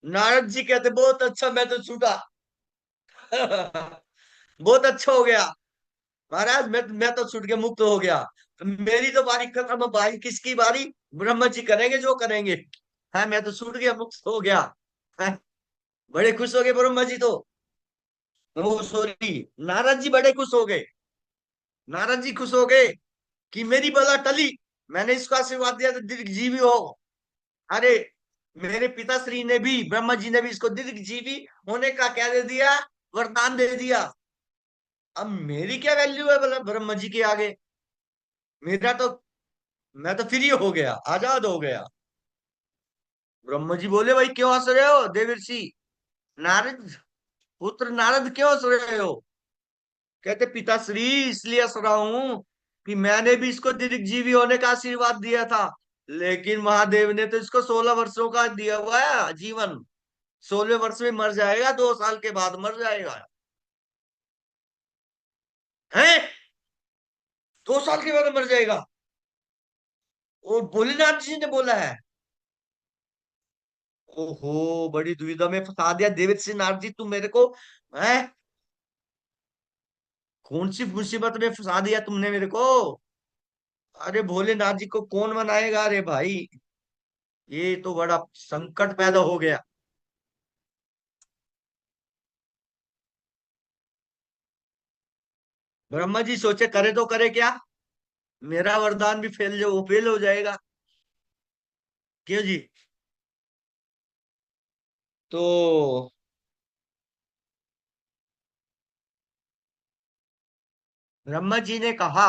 नारद जी कहते, बहुत अच्छा, मैं तो छूटा। बहुत अच्छा हो गया महाराज, मैं तो छूट के मुक्त हो गया। तो मेरी तो बारी खत्म, बारी किसकी बारी, ब्रह्मा जी करेंगे जो करेंगे। है, मैं तो छूट गया, मुक्त हो गया। है, बड़े खुश हो गए ब्रह्मा जी तो। ओ सॉरी, नारद जी बड़े खुश हो गए। नारद जी खुश हो गए कि मेरी बला टली, मैंने इसको आशीर्वाद दिया तो दीर्घजीवी हो। अरे, मेरे पिताश्री ने भी, ब्रह्मा जी ने भी इसको दीर्घजीवी होने का क्या दे दिया, वरदान दे दिया। अब मेरी क्या वैल्यू है बोला ब्रह्मा जी के आगे। मेरा तो, मैं तो फ्री हो गया, आजाद हो गया। ब्रह्मा जी बोले, भाई क्यों हंस रहे हो देवर्षि नारद, पुत्र नारद क्यों हंस रहे हो। कहते, पिताश्री इसलिए हंस रहा हूं कि मैंने भी इसको दीर्घजीवी होने का आशीर्वाद दिया था, लेकिन महादेव ने तो इसको 16 वर्षों का दिया हुआ है जीवन। 16वें वर्ष में मर जाएगा, 2 साल के बाद मर जाएगा। है, 2 साल के बाद मर जाएगा, और भोलेनाथ जी ने बोला है। ओहो, बड़ी दुविधा में फंसा दिया देवर्षि नारद जी, तुम मेरे को, है, कौन सी मुसीबत में फंसा दिया तुमने मेरे को। अरे भोलेनाथ जी को कौन मनाएगा, अरे भाई, ये तो बड़ा संकट पैदा हो गया। ब्रह्मा जी सोचे, करे तो करे क्या, मेरा वरदान भी फेल हो जाएगा। क्यों जी। तो ब्रह्मा जी ने कहा,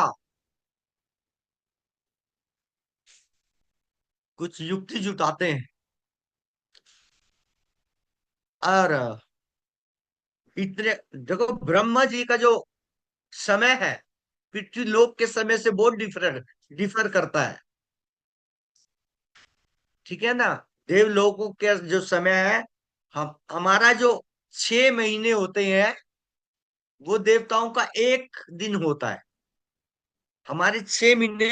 कुछ युक्ति जुटाते हैं। और इतने, देखो ब्रह्मा जी का जो समय है, पृथ्वी लोक के समय से बहुत डिफर करता है, ठीक है ना। देवलोकों के जो समय है, हम हमारा जो 6 महीने होते हैं वो देवताओं का एक दिन होता है। हमारे 6 महीने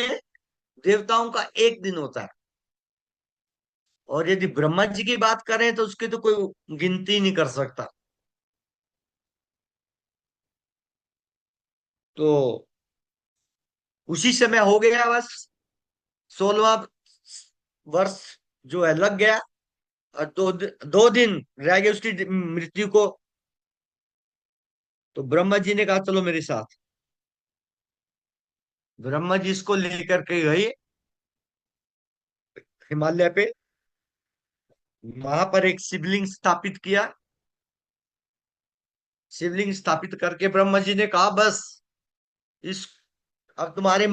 देवताओं का एक दिन होता है। और यदि ब्रह्मा जी की बात करें तो उसकी तो कोई गिनती नहीं कर सकता। तो उसी समय हो गया बस। 16वां वर्ष जो है लग गया। और 2 दिन रह गए उसकी मृत्यु को। तो ब्रह्मा जी ने कहा चलो मेरे साथ। ब्रह्मा जी इसको लेकर के गए हिमालय पे। वहां पर एक शिवलिंग स्थापित किया। शिवलिंग स्थापित करके ब्रह्मा जी ने कहा बस इस अब तुम्हारे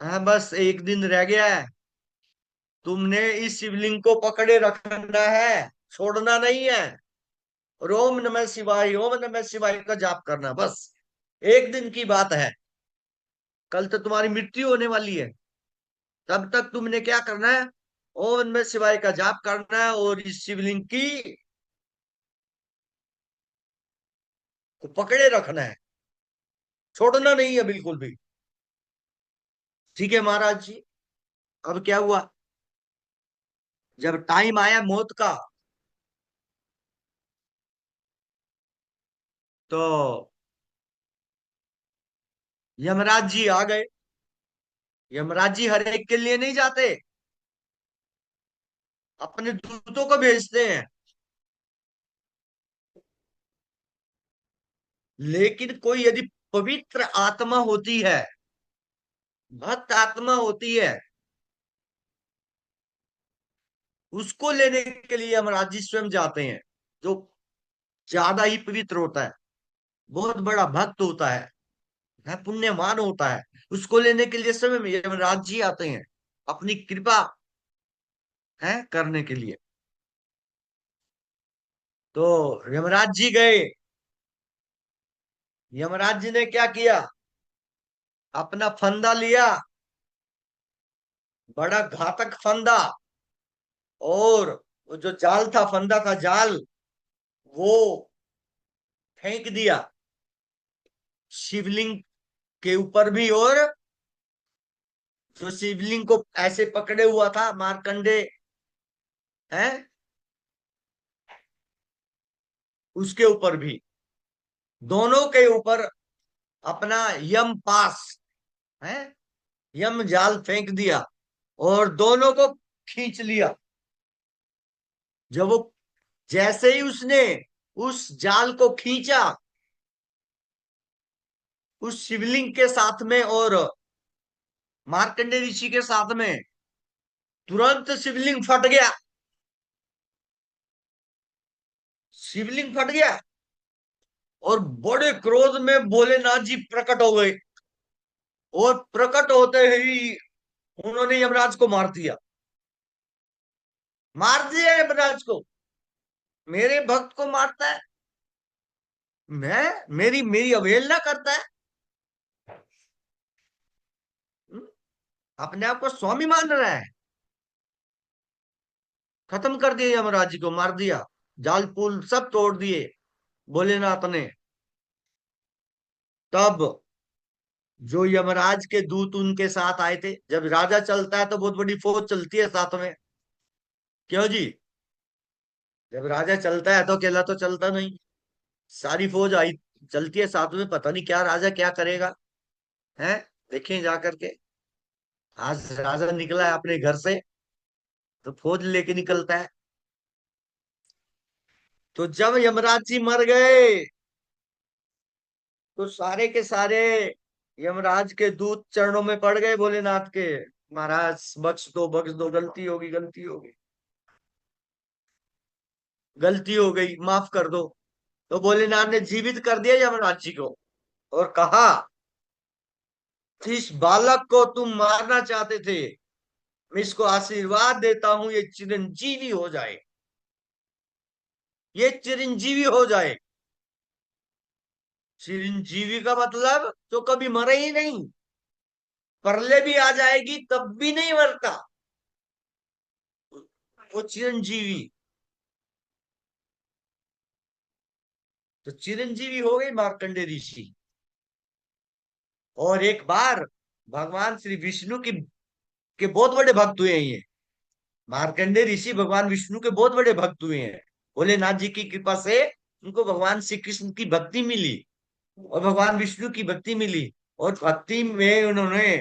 हाँ बस एक दिन रह गया है। तुमने इस शिवलिंग को पकड़े रखना है, छोड़ना नहीं है। और ओम नमः शिवाय, ओम नमः शिवाय का जाप करना बस। एक दिन की बात है, कल तो तुम्हारी मृत्यु होने वाली है। तब तक तुमने क्या करना है? ओम नमः शिवाय का जाप करना है और इस शिवलिंग की को पकड़े रखना है, छोड़ना नहीं है बिल्कुल भी। ठीक है महाराज जी। अब क्या हुआ? जब टाइम आया मौत का तो यमराज जी आ गए। यमराज जी हर एक के लिए नहीं जाते, अपने दूतों को भेजते हैं। लेकिन कोई यदि पवित्र आत्मा होती है, भक्त आत्मा होती है, उसको लेने के लिए यमराज जी स्वयं जाते हैं। जो ज्यादा ही पवित्र होता है, बहुत बड़ा भक्त होता है पुण्यवान होता है, उसको लेने के लिए स्वयं यमराज जी आते हैं अपनी कृपा है करने के लिए। तो यमराज जी गए। यमराज जी ने क्या किया? अपना फंदा लिया, बड़ा घातक फंदा। और वो जो जाल था, फंदा का जाल, वो फेंक दिया शिवलिंग के ऊपर भी। और जो शिवलिंग को ऐसे पकड़े हुआ था मार्कंडे है, उसके ऊपर भी, दोनों के ऊपर अपना यम पास है, यम जाल फेंक दिया और दोनों को खींच लिया। जब वो जैसे ही उसने उस जाल को खींचा उस शिवलिंग के साथ में और मार्कंडे ऋषि के साथ में, तुरंत शिवलिंग फट गया। शिवलिंग फट गया और बड़े क्रोध में भोलेनाथ जी प्रकट हो गए। और प्रकट होते ही उन्होंने यमराज को मार दिया। मार दिया यमराज को। मेरे भक्त को मारता है, मैं मेरी मेरी अवहेलना करता है। हम्म? अपने आप को स्वामी मान रहा है। खत्म कर दिया यमराज जी को, मार दिया। जाल पुल सब तोड़ दिए भोलेनाथ ने। तब जो यमराज के दूत उनके साथ आए थे, जब राजा चलता है तो बहुत बड़ी फौज चलती है साथ में, क्यों जी? जब राजा चलता है तो अकेला तो चलता नहीं, सारी फौज आई चलती है साथ में। पता नहीं क्या राजा क्या करेगा, है? देखें जा करके। आज राजा निकला है अपने घर से तो फौज लेके निकलता है। तो जब यमराज जी मर गए तो सारे के सारे यमराज के दूत चरणों में पड़ गए भोलेनाथ के। महाराज बख्श दो, बख्श दो, गलती होगी, गलती होगी, गलती हो गई, माफ कर दो। तो भोलेनाथ ने जीवित कर दिया यमराज जी को और कहा, इस बालक को तुम मारना चाहते थे, मैं इसको आशीर्वाद देता हूं ये चिरंजीवी हो जाए, ये चिरंजीवी हो जाए। चिरंजीवी का मतलब तो कभी मरे ही नहीं, प्रलय भी आ जाएगी तब भी नहीं मरता। वो चिरंजीवी। तो चिरंजीवी हो गई मार्कंडे ऋषि। और एक बार भगवान श्री विष्णु की के बहुत बड़े भक्त हुए हैं ये। मार्कंडे ऋषि भगवान विष्णु के बहुत बड़े भक्त हुए हैं। भोलेनाथ जी की कृपा से उनको भगवान श्री कृष्ण की भक्ति मिली और भगवान विष्णु की भक्ति मिली। और भक्ति में उन्होंने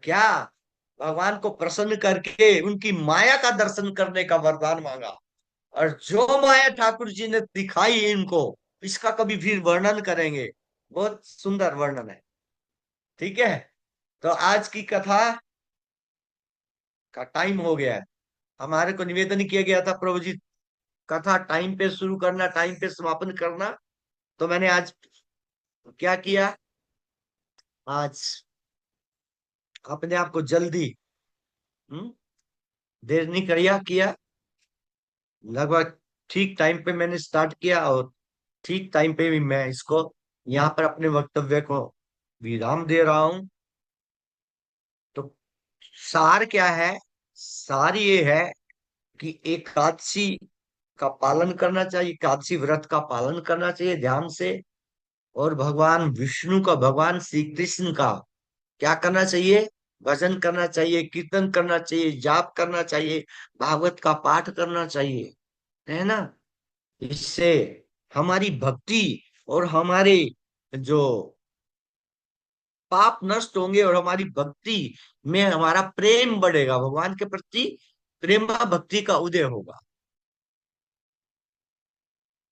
क्या, भगवान को प्रसन्न करके उनकी माया का दर्शन करने का वरदान मांगा। और जो माया ठाकुर जी ने दिखाई इनको, इसका कभी फिर वर्णन करेंगे। बहुत सुंदर वर्णन है। ठीक है, तो आज की कथा का टाइम हो गया है। हमारे को निवेदन किया गया था प्रभु जी, कथा टाइम पे शुरू करना, टाइम पे समापन करना। तो मैंने आज क्या किया, आज अपने आप को जल्दी देर नहीं किया। लगभग ठीक टाइम पे मैंने स्टार्ट किया और ठीक टाइम पे भी मैं इसको यहाँ पर अपने वक्तव्य को विराम दे रहा हूं। तो सार क्या है, सार ये है कि एकादशी का पालन करना चाहिए, एकादशी व्रत का पालन करना चाहिए ध्यान से। और भगवान विष्णु का, भगवान श्री कृष्ण का क्या करना चाहिए, भजन करना चाहिए, कीर्तन करना चाहिए, जाप करना चाहिए, भागवत का पाठ करना चाहिए, है ना। इससे हमारी भक्ति और हमारे जो पाप नष्ट होंगे और हमारी भक्ति में हमारा प्रेम बढ़ेगा, भगवान के प्रति प्रेमा भक्ति का उदय होगा।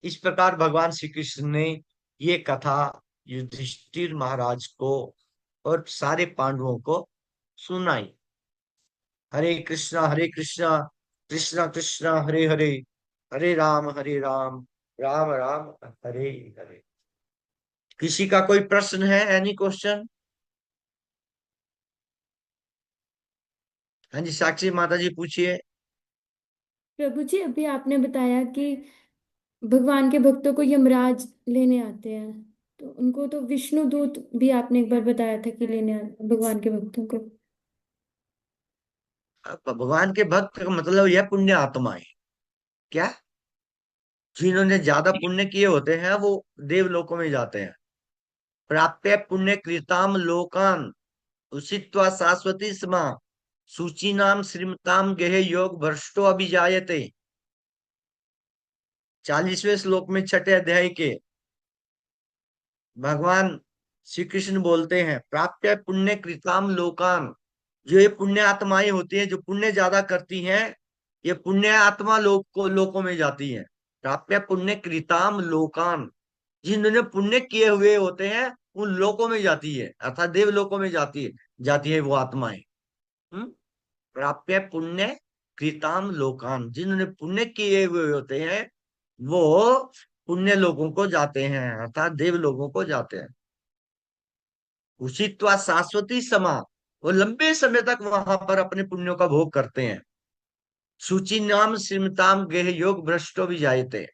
इस प्रकार भगवान श्री कृष्ण ने ये कथा युधिष्ठिर महाराज को और सारे पांडवों को सुनाई। हरे कृष्णा कृष्णा कृष्णा हरे हरे, हरे राम राम राम हरे हरे। किसी का कोई प्रश्न है, एनी क्वेश्चन? हाँ जी, साक्षी माता जी पूछिए। प्रभु जी, अभी आपने बताया कि भगवान के भक्तों को यमराज लेने आते हैं, तो उनको तो विष्णु दूत भी आपने एक बार बताया था कि लेने आते हैं भगवान के भक्तों को। भगवान के भक्त का मतलब यह पुण्य आत्माएं, क्या जिन्होंने ज्यादा पुण्य किए होते हैं वो देवलोकों में जाते हैं। प्राप्य पुण्य कृताम लोकान उषित्वा शाश्वती स्मा सूची नाम श्रीमताम गेह योग भ्रष्टो अभिजायते। 40वें श्लोक में छठे अध्याय के भगवान श्री कृष्ण बोलते हैं, प्राप्य पुण्य कृताम लोकान, जो ये पुण्य आत्माएं होती हैं, जो पुण्य ज्यादा करती हैं, ये पुण्य आत्मा लोकों में जाती हैं। प्राप्य पुण्य कृताम लोकान, जिन्होंने पुण्य किए हुए होते हैं उन लोकों में जाती है, अर्थात देव लोकों में जाती है वो आत्माएं। हम्म? प्राप्य पुण्य कृताम लोकान, जिन्होंने पुण्य किए हुए होते हैं वो पुण्य लोगों को जाते हैं, अर्थात देव लोगों को जाते हैं। उषित्वा शाश्वती समा, वो लंबे समय तक वहां पर अपने पुण्यों का भोग करते हैं। सूची नाम श्रीमताम गेह योग भ्रष्टो भी जायते।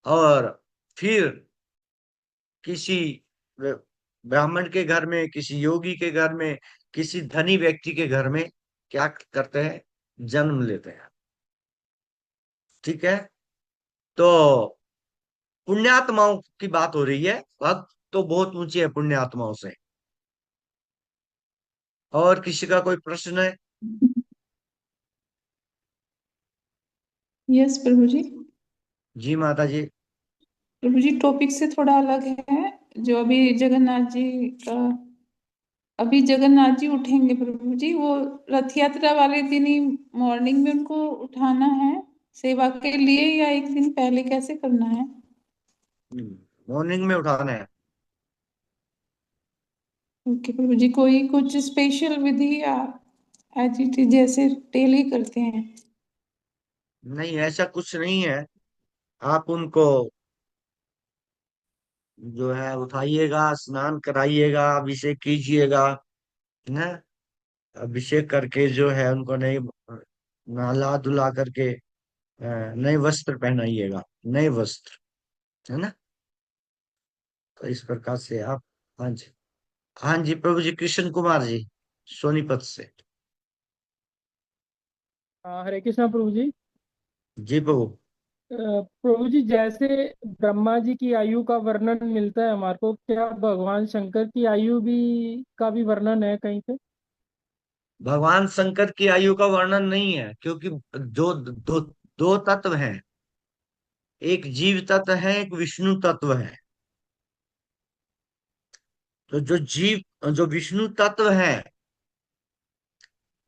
और फिर किसी ब्राह्मण के घर में, किसी योगी के घर में, किसी धनी व्यक्ति के घर में क्या करते हैं, जन्म लेते हैं। ठीक है, तो पुण्यात्माओं की बात हो रही है, भक्त तो बहुत ऊंचे है पुण्यात्माओं से। और किसी का कोई प्रश्न है? यस प्रभु जी। जी माता जी। प्रभु जी, टॉपिक से थोड़ा अलग है। जो अभी जगन्नाथ जी उठेंगे प्रभु जी, वो रथ यात्रा वाले दिन ही मॉर्निंग में उनको उठाना है सेवा के लिए, या एक दिन पहले कैसे करना है? मॉर्निंग में उठाना है। ओके प्रभु जी, कोई कुछ स्पेशल विधि या एज इट इज जैसे डेली करते हैं? नहीं, ऐसा कुछ नहीं है। आप उनको जो है उठाइएगा, स्नान कराइएगा, अभिषेक कीजिएगा, है। अभिषेक करके जो है उनको नए नहला धुला करके नए वस्त्र पहनाइएगा, नए वस्त्र, है ना। तो इस प्रकार से आप, हाँ जी, हाँ जी प्रभु जी, कृष्ण कुमार जी सोनीपत से। हरे कृष्णा प्रभु जी। जी प्रभु। प्रभु जी, जैसे ब्रह्मा जी की आयु का वर्णन मिलता है हमारे को, क्या भगवान शंकर की आयु भी का भी वर्णन है कहीं पे? भगवान शंकर की आयु का वर्णन नहीं है, क्योंकि जो दो तत्व हैं, एक जीव तत्व है, एक विष्णु तत्व है। तो जो विष्णु तत्व है,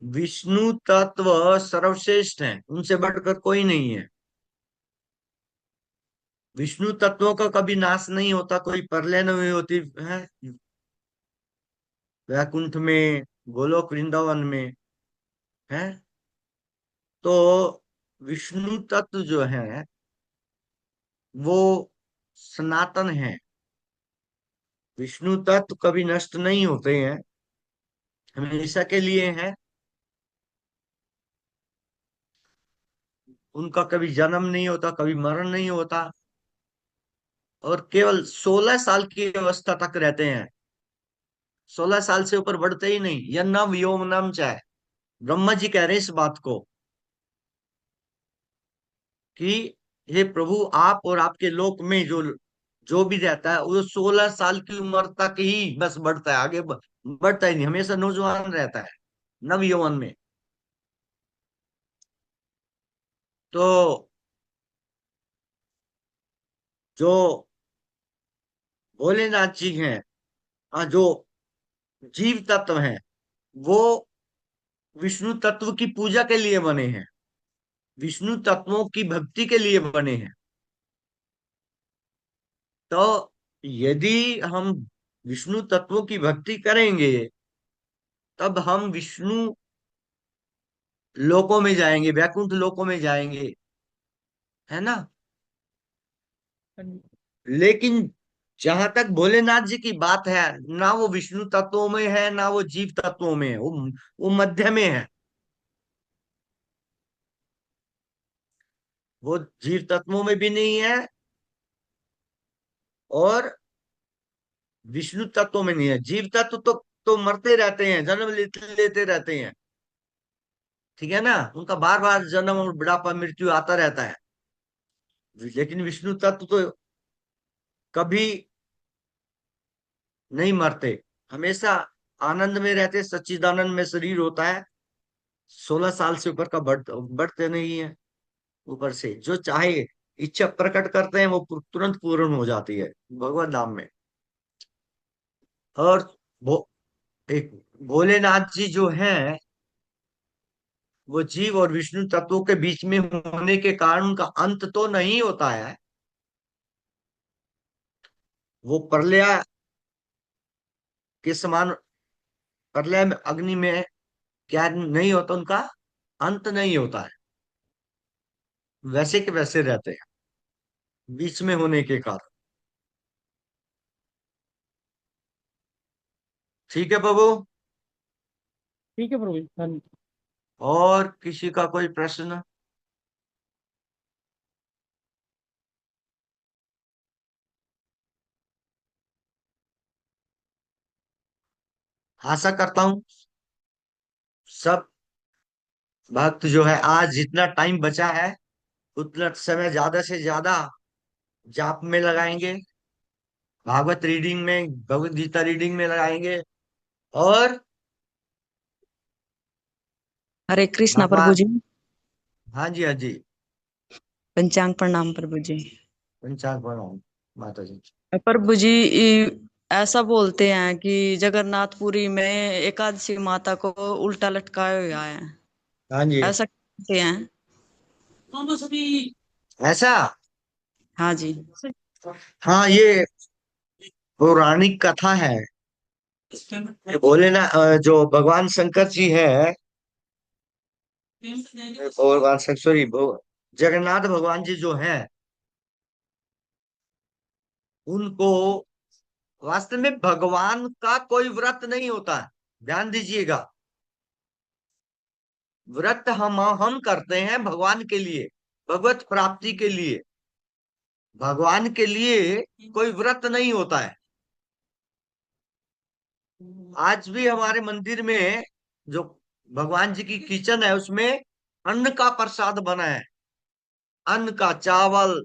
विष्णु तत्व सर्वश्रेष्ठ है, उनसे बढ़कर कोई नहीं है। विष्णु तत्वों का कभी नाश नहीं होता, कोई प्रलय नहीं होती है वैकुंठ में, गोलोक वृंदावन में है। तो विष्णु तत्व जो है वो सनातन है। विष्णु तत्व कभी नष्ट नहीं होते हैं, हमेशा के लिए हैं। उनका कभी जन्म नहीं होता, कभी मरण नहीं होता, और केवल 16 साल की अवस्था तक रहते हैं। 16 साल से ऊपर बढ़ते ही नहीं। यह नव यौवनम चाहे, ब्रह्मा जी कह रहे हैं इस बात को कि हे प्रभु, आप और आपके लोक में जो जो भी रहता है वो 16 साल की उम्र तक ही बस बढ़ता है, आगे बढ़ता ही नहीं, हमेशा नौजवान रहता है, नव यौवन में। तो जो भोलेनाथ जी हैं, हाँ, जो जीव तत्व हैं, वो विष्णु तत्व की पूजा के लिए बने हैं, विष्णु तत्वों की भक्ति के लिए बने हैं। तो यदि हम विष्णु तत्वों की भक्ति करेंगे, तब हम विष्णु लोकों में जाएंगे, वैकुंठ लोकों में जाएंगे, है ना। हाँ जी। लेकिन जहां तक भोलेनाथ जी की बात है, ना वो विष्णु तत्वों में है, ना वो जीव तत्वों में है, वो मध्य में है। वो जीव तत्वों में भी नहीं है और विष्णु तत्वों में नहीं है। जीव तत्व तो मरते रहते हैं, जन्म लेते रहते हैं, ठीक है ना, उनका बार बार जन्म और बुढ़ापा मृत्यु आता रहता है। लेकिन विष्णु तत्व तो कभी नहीं मरते, हमेशा आनंद में रहते, सच्चिदानंद में शरीर होता है। 16 साल से ऊपर का बढ़ते नहीं है। ऊपर से जो चाहे इच्छा प्रकट करते हैं, वो तुरंत पूर्ण हो जाती है भगवत धाम में। और वो एक भोलेनाथ जी जो हैं, वो जीव और विष्णु तत्वों के बीच में होने के कारण उनका अंत तो नहीं होता है। वो प्रलय के समान, प्रलय में, अग्नि में क्या नहीं होता, उनका अंत नहीं होता है, वैसे के वैसे रहते हैं बीच में होने के कारण। ठीक है प्रभु। ठीक है प्रभु जी। हाँ जी। और किसी का कोई प्रश्न? आशा करता हूं सब भक्त जो है, आज जितना टाइम बचा है उतना समय ज्यादा से ज्यादा जाप में लगाएंगे, भागवत रीडिंग में, भगवत गीता रीडिंग में लगाएंगे। और हरे कृष्णा प्रभु भगवान, जी। हाँ जी, हाँ जी, पंचांग प्रणाम प्रभु जी। पंचांग प्रणाम माता जी। प्रभु जी, ऐसा बोलते हैं कि जगन्नाथपुरी में एकादशी माता को उल्टा लटकाया हुआ है, हाँ जी। ऐसा कहते हैं। ऐसा? हाँ जी। हाँ, ये पौराणिक कथा है। ये भोलेनाथ, जो भगवान शंकर जी है, भगवान शंकर, सॉरी, जगन्नाथ भगवान जी जो है, उनको वास्तव में भगवान का कोई व्रत नहीं होता है, ध्यान दीजिएगा। व्रत हम करते हैं भगवान के लिए, भगवत प्राप्ति के लिए। भगवान के लिए कोई व्रत नहीं होता है। आज भी हमारे मंदिर में जो भगवान जी की किचन है, उसमें अन्न का प्रसाद बना है, अन्न का, चावल,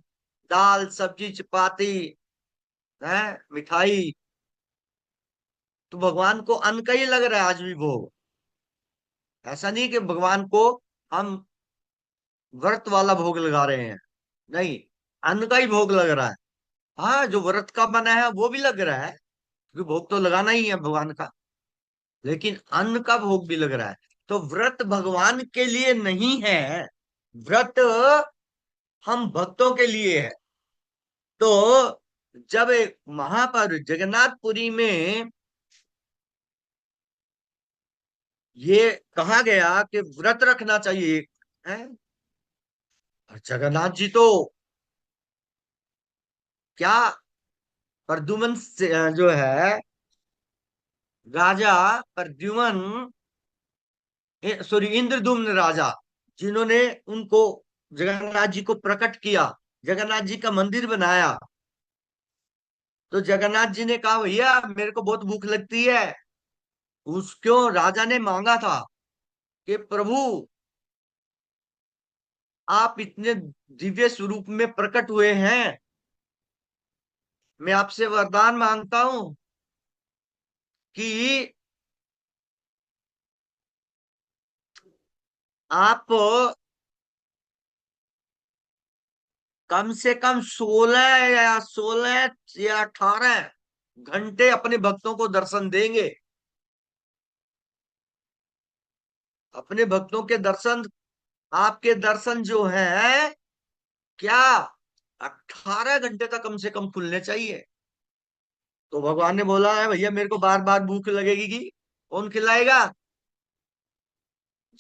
दाल, सब्जी, चपाती, है, मिठाई। तो भगवान को अन्न का ही लग रहा है आज भी भोग। ऐसा नहीं कि भगवान को हम व्रत वाला भोग लगा रहे हैं, नहीं, अन्न का ही भोग लग रहा है। हाँ, जो व्रत का बना है वो भी लग रहा है, क्योंकि भोग तो लगाना ही है भगवान का, लेकिन अन्न का भोग भी लग रहा है। तो व्रत भगवान के लिए नहीं है, व्रत हम भक्तों के लिए है। तो जब एक महापर्व जगन्नाथपुरी में ये कहा गया कि व्रत रखना चाहिए, है, और जगन्नाथ जी तो क्या, प्रद्युमन जो है, राजा प्रद्युमन, सॉरी, इंद्रदुम्न राजा, जिन्होंने उनको, जगन्नाथ जी को प्रकट किया, जगन्नाथ जी का मंदिर बनाया। तो जगन्नाथ जी ने कहा, भैया मेरे को बहुत भूख लगती है। उस क्यों राजा ने मांगा था कि प्रभु आप इतने दिव्य स्वरूप में प्रकट हुए हैं, मैं आपसे वरदान मांगता हूं कि आप कम से कम 16 या 18 घंटे अपने भक्तों को दर्शन देंगे। अपने भक्तों के दर्शन, आपके दर्शन जो है क्या, 18 घंटे तक कम से कम खुलने चाहिए। तो भगवान ने बोला है, भैया मेरे को बार बार भूख लगेगी कि कौन खिलाएगा,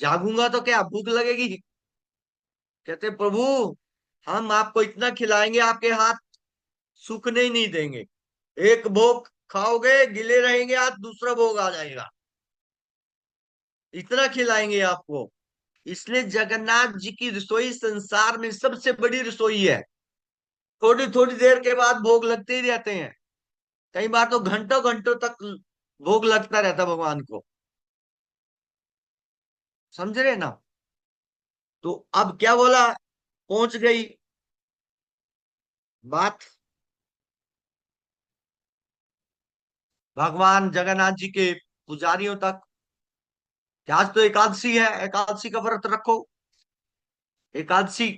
जागूंगा तो क्या भूख लगेगी। कहते प्रभु हम आपको इतना खिलाएंगे, आपके हाथ सूखने ही नहीं देंगे, एक भोग खाओगे गिले रहेंगे हाथ, दूसरा भोग आ जाएगा, इतना खिलाएंगे आपको। इसलिए जगन्नाथ जी की रसोई संसार में सबसे बड़ी रसोई है। थोड़ी थोड़ी देर के बाद भोग लगते ही रहते हैं, कई बार तो घंटों घंटों तक भोग लगता रहता भगवान को, समझ रहे ना। तो अब क्या बोला, पहुंच गई बात भगवान जगन्नाथ जी के पुजारियों तक कि आज तो एकादशी है, एकादशी का व्रत रखो, एकादशी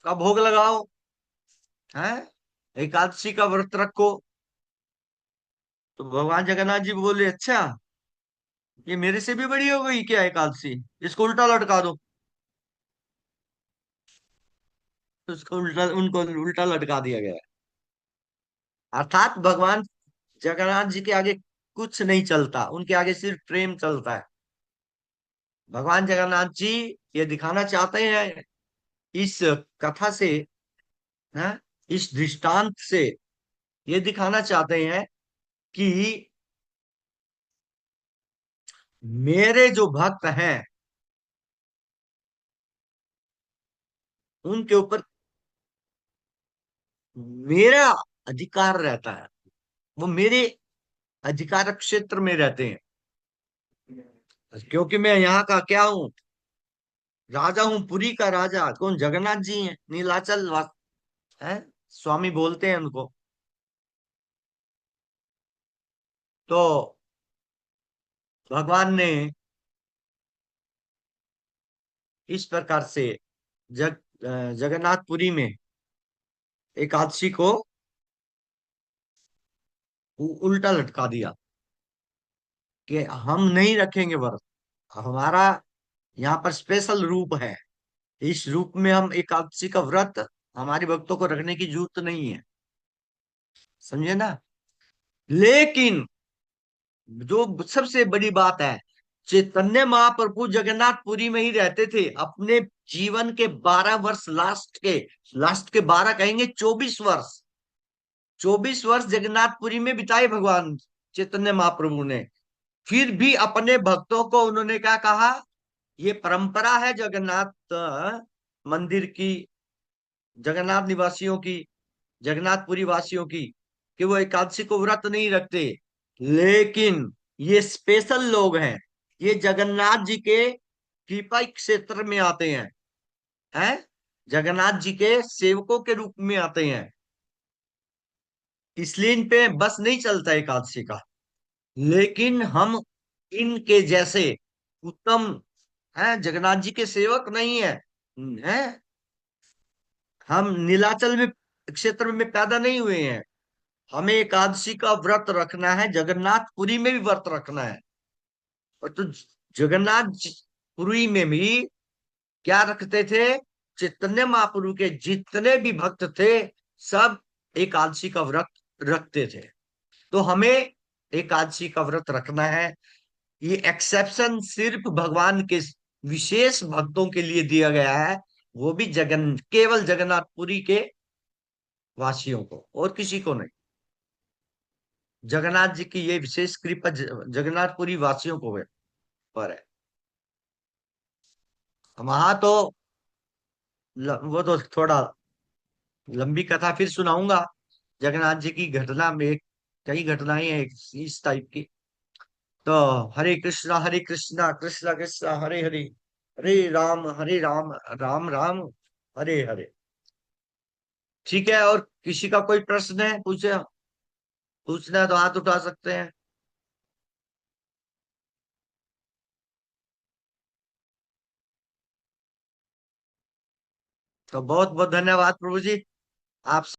का भोग लगाओ, है, एकादशी का व्रत रखो। तो भगवान जगन्नाथ जी बोले, अच्छा ये मेरे से भी बड़ी हो गई क्या एकादशी, इसको उल्टा लटका दो। उसको उल्टा, उनको उल्टा लटका दिया गया। अर्थात भगवान जगन्नाथ जी के आगे कुछ नहीं चलता, उनके आगे सिर्फ प्रेम चलता है। भगवान जगन्नाथ जी ये दिखाना चाहते हैं इस कथा से, है, इस दृष्टांत से ये दिखाना चाहते हैं कि मेरे जो भक्त हैं उनके ऊपर मेरा अधिकार रहता है, वो मेरे अधिकार क्षेत्र में रहते हैं, क्योंकि मैं यहाँ का क्या हूँ, राजा हूँ, पुरी का राजा। कौन, जगन्नाथ जी हैं, नीलाचल है, स्वामी बोलते हैं उनको। तो भगवान ने इस प्रकार से जगन्नाथपुरी में एकादशी को उल्टा लटका दिया कि हम नहीं रखेंगे व्रत, हमारा यहाँ पर स्पेशल रूप है, इस रूप में हम एकादशी का व्रत हमारे भक्तों को रखने की जरूरत नहीं है, समझे ना। लेकिन जो सबसे बड़ी बात है, चैतन्य महाप्रभु जगन्नाथपुरी में ही रहते थे अपने जीवन के 12 वर्ष, लास्ट के 12 कहेंगे, 24 वर्ष, 24 वर्ष जगन्नाथपुरी में बिताए भगवान चैतन्य महाप्रभु ने। फिर भी अपने भक्तों को उन्होंने क्या कहा, ये परंपरा है जगन्नाथ मंदिर की, जगन्नाथ निवासियों की, जगन्नाथपुरी वासियों की, कि वो एकादशी को व्रत नहीं रखते। लेकिन ये स्पेशल लोग हैं, ये जगन्नाथ जी के कृपा क्षेत्र में आते हैं, जगन्नाथ जी के सेवकों के रूप में आते हैं, इसलिए इन पे बस नहीं चलता एकादशी का। लेकिन हम इनके जैसे उत्तम जगन्नाथ जी के सेवक नहीं है। हम नीलाचल में क्षेत्र में पैदा नहीं हुए हैं। हमें एकादशी का व्रत रखना है, जगन्नाथपुरी में भी व्रत रखना है। और तो जगन्नाथपुरी में भी क्या रखते थे? चैतन्य महाप्रभु के जितने भी भक्त थे सब एकादशी का व्रत रखते थे। तो हमें एकादशी का व्रत रखना है। ये एक्सेप्शन सिर्फ भगवान के विशेष भक्तों के लिए दिया गया है, वो भी केवल जगन्नाथपुरी के वासियों को, और किसी को नहीं। जगन्नाथ जी की ये विशेष कृपा जगन्नाथपुरी वासियों को पर है। वहां तो वो तो थोड़ा लंबी कथा फिर सुनाऊंगा। जगन्नाथ जी की घटना में कई घटनाएं हैं इस टाइप की। तो हरे कृष्णा कृष्णा कृष्णा हरे हरे, हरे राम राम राम हरे हरे। ठीक है, और किसी का कोई प्रश्न है पूछना है तो हाथ उठा सकते हैं। तो बहुत बहुत धन्यवाद प्रभु जी। आप